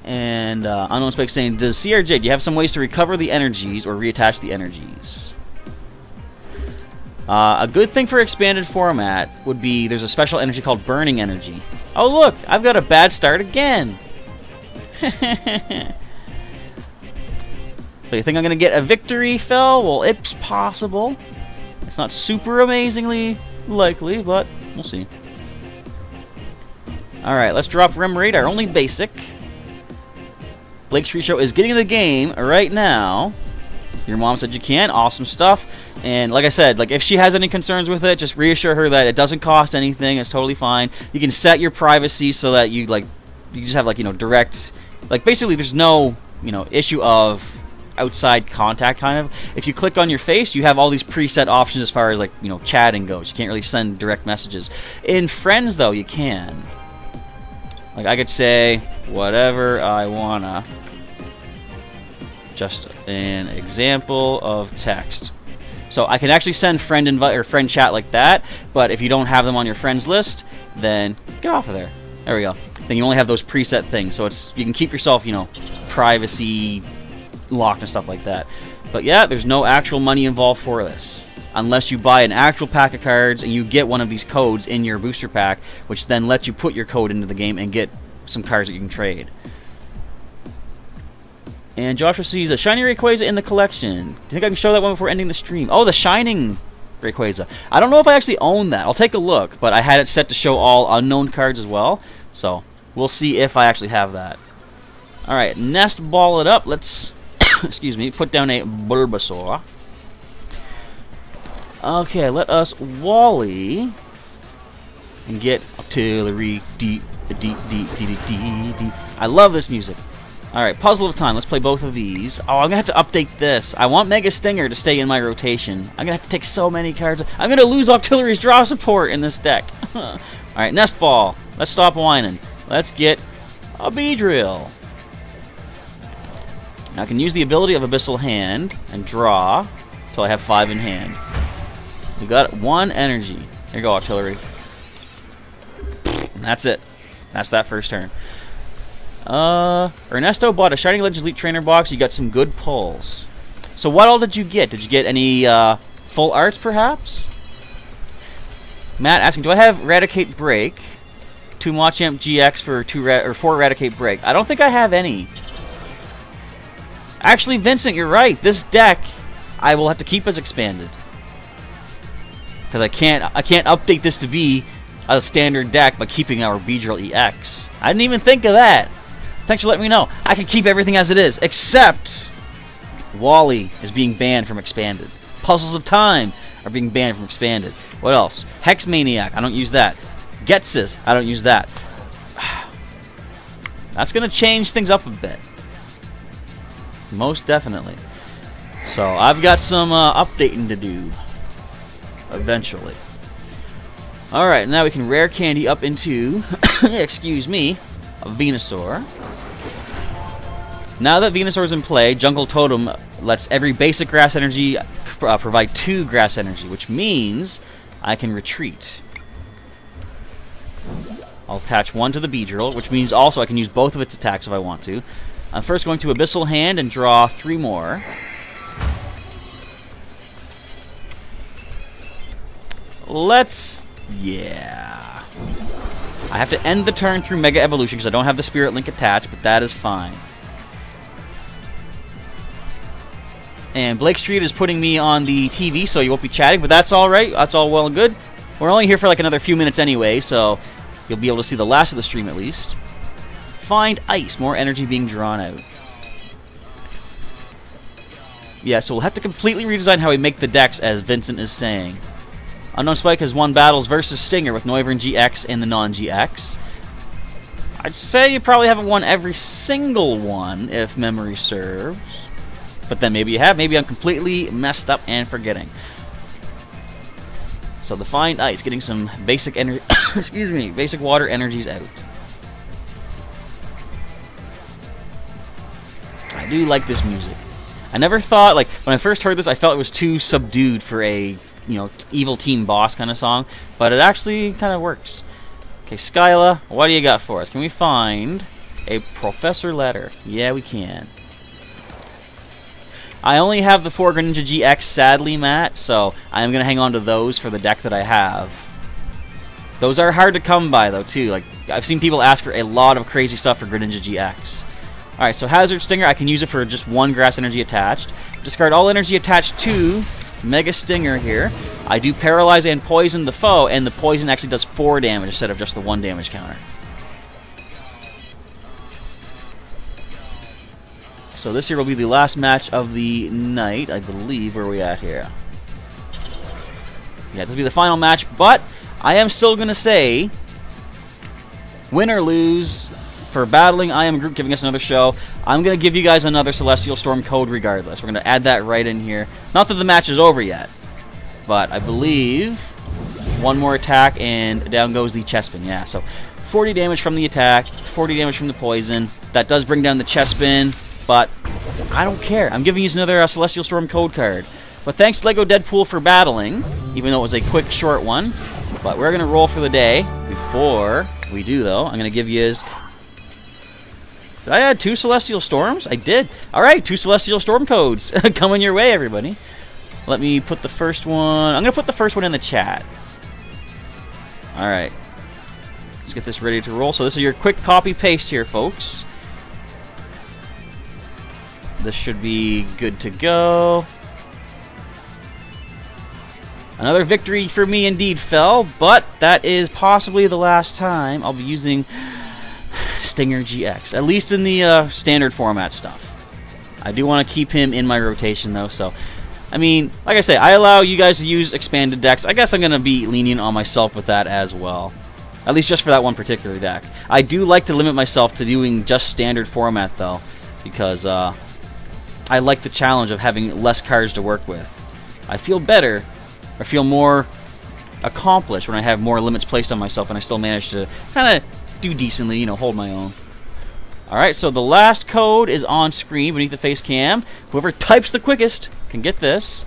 And Unknown Spike saying, does CRJ, do you have some ways to recover the energies or reattach the energies? A good thing for expanded format would be there's a special energy called Burning Energy. Oh look, I've got a bad start again. So you think I'm going to get a victory, Phil? Well, it's possible. It's not super amazingly likely, but we'll see. Alright, let's drop Rim Radar, only basic. Blake Street Show is getting in the game right now. Your mom said you can. Awesome stuff. And like I said, like if she has any concerns with it, just reassure her that it doesn't cost anything. It's totally fine. You can set your privacy so that you just have direct, basically there's no, issue of outside contact kind of. If you click on your face, you have all these preset options as far as chatting goes. You can't really send direct messages. In Friends though, you can. Like I could say whatever I wanna. Just an example of text. So I can actually send friend invite or friend chat like that, but if you don't have them on your friends list, then get off of there. There we go. Then you only have those preset things, so you can keep yourself, privacy locked and stuff like that. But yeah, there's no actual money involved for this, unless you buy an actual pack of cards and you get one of these codes in your booster pack, which then lets you put your code into the game and get some cards that you can trade. And Joshua sees a shiny Rayquaza in the collection. Do you think I can show that one before ending the stream? Oh, the Shining Rayquaza. I don't know if I actually own that. I'll take a look, but I had it set to show all unknown cards as well. So we'll see if I actually have that. Alright, nest ball it up. Let's, excuse me, put down a Bulbasaur. Okay, let us Wally and get artillery deep. I love this music. Alright, Puzzle of Time. Let's play both of these. Oh, I'm going to have to update this. I want Mega Stinger to stay in my rotation. I'm going to have to take so many cards. I'm going to lose Octillery's draw support in this deck. Alright, Nest Ball. Let's stop whining. Let's get a Beedrill. Now I can use the ability of Abyssal Hand and draw until I have 5 in hand. We got 1 energy. Here you go, artillery. And that's it. That's that first turn. Ernesto bought a Shining Legends Elite Trainer box. You got some good pulls. So what all did you get? Did you get any full arts, perhaps? Matt asking, do I have Eradicate Break? 2 Machamp GX for 4 Eradicate Break. I don't think I have any. Actually, Vincent, you're right. This deck, I will have to keep as expanded. Because I can't update this to be a standard deck by keeping our Beedrill EX. I didn't even think of that. Thanks for letting me know. I can keep everything as it is, except Wally is being banned from expanded. Puzzles of Time are being banned from expanded. What else? Hex Maniac, I don't use that. Getsis, I don't use that. That's going to change things up a bit. Most definitely. So I've got some updating to do. Eventually. Alright, now we can rare candy up into, excuse me, a Venusaur. Now that Venusaur's in play, Jungle Totem lets every basic grass energy provide 2 grass energy, which means I can retreat. I'll attach 1 to the Beedrill, which means also I can use both of its attacks if I want to. I'm first going to Abyssal Hand and draw 3 more. Yeah. I have to end the turn through Mega Evolution because I don't have the Spirit Link attached, but that is fine. And Blake Street is putting me on the TV, so you won't be chatting, but that's alright. That's all well and good. We're only here for like another few minutes anyway, so you'll be able to see the last of the stream at least. Find Ice. More energy being drawn out. Yeah, so we'll have to completely redesign how we make the decks, as Vincent is saying. Unknown Spike has won battles versus Stinger with Noivern GX and the non-GX. I'd say you probably haven't won every single one, if memory serves. But then maybe you have. Maybe I'm completely messed up and forgetting. So the Find Ice, getting some basic energy, excuse me, basic water energies out. I do like this music. I never thought, like, when I first heard this, I felt it was too subdued for a, you know, evil team boss kind of song, but it actually kind of works. Okay, Skyla, what do you got for us? Can we find a Professor Letter? Yeah, we can. I only have the 4 Greninja GX, sadly, Matt, so I'm going to hang on to those for the deck that I have. Those are hard to come by, though, too. Like, I've seen people ask for a lot of crazy stuff for Greninja GX. Alright, so Hazard Stinger, I can use it for just 1 grass energy attached. Discard all energy attached to Mega Stinger here. I do paralyze and poison the foe, and the poison actually does 4 damage instead of just the 1 damage counter. So this here will be the last match of the night, I believe. Where are we at here? Yeah, this will be the final match, but I am still going to say, win or lose, for battling I Am Group giving us another show, I'm going to give you guys another Celestial Storm code regardless. We're going to add that right in here. Not that the match is over yet, but I believe 1 more attack and down goes the Chespin. Yeah, so 40 damage from the attack, 40 damage from the poison. That does bring down the Chespin, but I don't care. I'm giving you another Celestial Storm code card. But thanks Lego Deadpool for battling, even though it was a quick, short one. But we're going to roll for the day. Before we do, though, I'm going to give you his... Did I add 2 Celestial Storms? I did. Alright, 2 Celestial Storm codes coming your way, everybody. Let me put the first one... I'm going to put the first one in the chat. Alright. Let's get this ready to roll. So this is your quick copy-paste here, folks. This should be good to go. Another victory for me indeed fell, but that is possibly the last time I'll be using Stinger GX, at least in the standard format stuff. I do want to keep him in my rotation though, so I mean, like I say, I allow you guys to use expanded decks. I guess I'm going to be lenient on myself with that as well. At least just for that one particular deck. I do like to limit myself to doing just standard format though, because I like the challenge of having less cards to work with. I feel better, or feel more accomplished when I have more limits placed on myself and I still manage to kind of do decently, you know, hold my own. Alright, so the last code is on screen beneath the face cam. Whoever types the quickest can get this.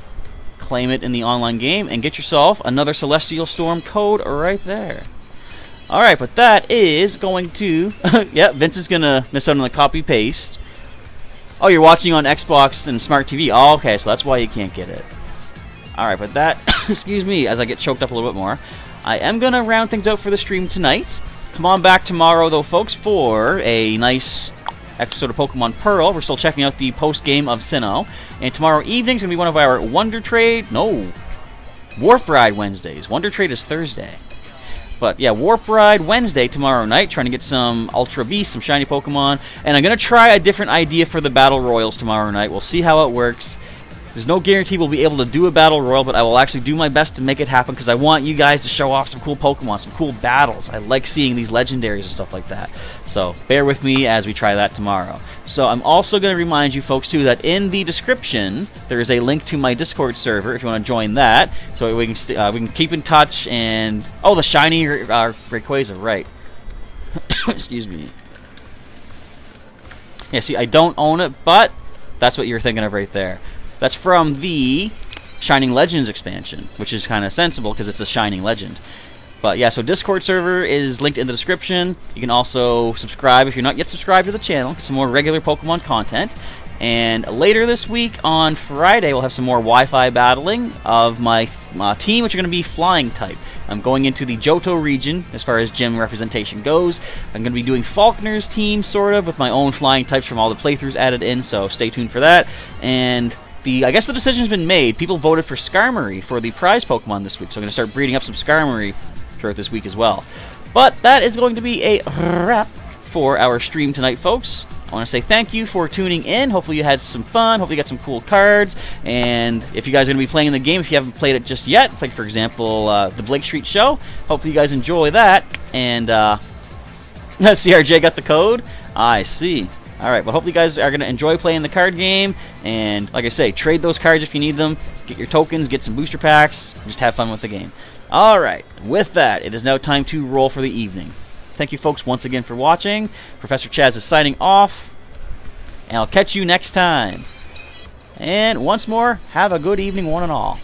claim it in the online game, and get yourself another Celestial Storm code right there. Alright, but that is going to... yeah, Vince is going to miss out on the copy-paste. Oh, you're watching on Xbox and Smart TV. Oh, okay, so that's why you can't get it. Alright, but that... excuse me, as I get choked up a little bit more. I am going to round things out for the stream tonight. Come on back tomorrow, though, folks, for a nice episode of Pokemon Pearl. We're still checking out the post-game of Sinnoh. And tomorrow evening is going to be one of our Wonder Trade... No. Warp Ride Wednesdays. Wonder Trade is Thursday. But yeah, Warp Ride Wednesday tomorrow night, trying to get some Ultra Beasts, some shiny Pokemon. And I'm going to try a different idea for the Battle Royals tomorrow night. We'll see how it works. There's no guarantee we'll be able to do a Battle Royal, but I will actually do my best to make it happen because I want you guys to show off some cool Pokemon, some cool battles. I like seeing these legendaries and stuff like that. So bear with me as we try that tomorrow. So I'm also going to remind you folks, too, that in the description, there is a link to my Discord server if you want to join that. So we can keep in touch and... Oh, the shiny Rayquaza, right. Excuse me. Yeah, see, I don't own it, but that's what you're thinking of right there. That's from the Shining Legends expansion, which is kind of sensible because it's a Shining Legend. But yeah, so Discord server is linked in the description. You can also subscribe if you're not yet subscribed to the channel. Get some more regular Pokemon content. And later this week, on Friday, we'll have some more Wi-Fi battling of my team, which are going to be flying type. I'm going into the Johto region as far as gym representation goes. I'm going to be doing Falkner's team, sort of, with my own flying types from all the playthroughs added in, so stay tuned for that. And... I guess the decision's been made. People voted for Skarmory for the prize Pokemon this week, so I'm going to start breeding up some Skarmory throughout this week as well. But that is going to be a wrap for our stream tonight, folks. I want to say thank you for tuning in. Hopefully you had some fun. Hopefully you got some cool cards. And if you guys are going to be playing the game, if you haven't played it just yet, like, for example, the Blake Street Show, hopefully you guys enjoy that. And CRJ got the code? I see. Alright, but hopefully you guys are going to enjoy playing the card game, and like I say, trade those cards if you need them, get your tokens, get some booster packs, just have fun with the game. Alright, with that, it is now time to roll for the evening. Thank you folks once again for watching. Professor Chaz is signing off, and I'll catch you next time. And once more, have a good evening one and all.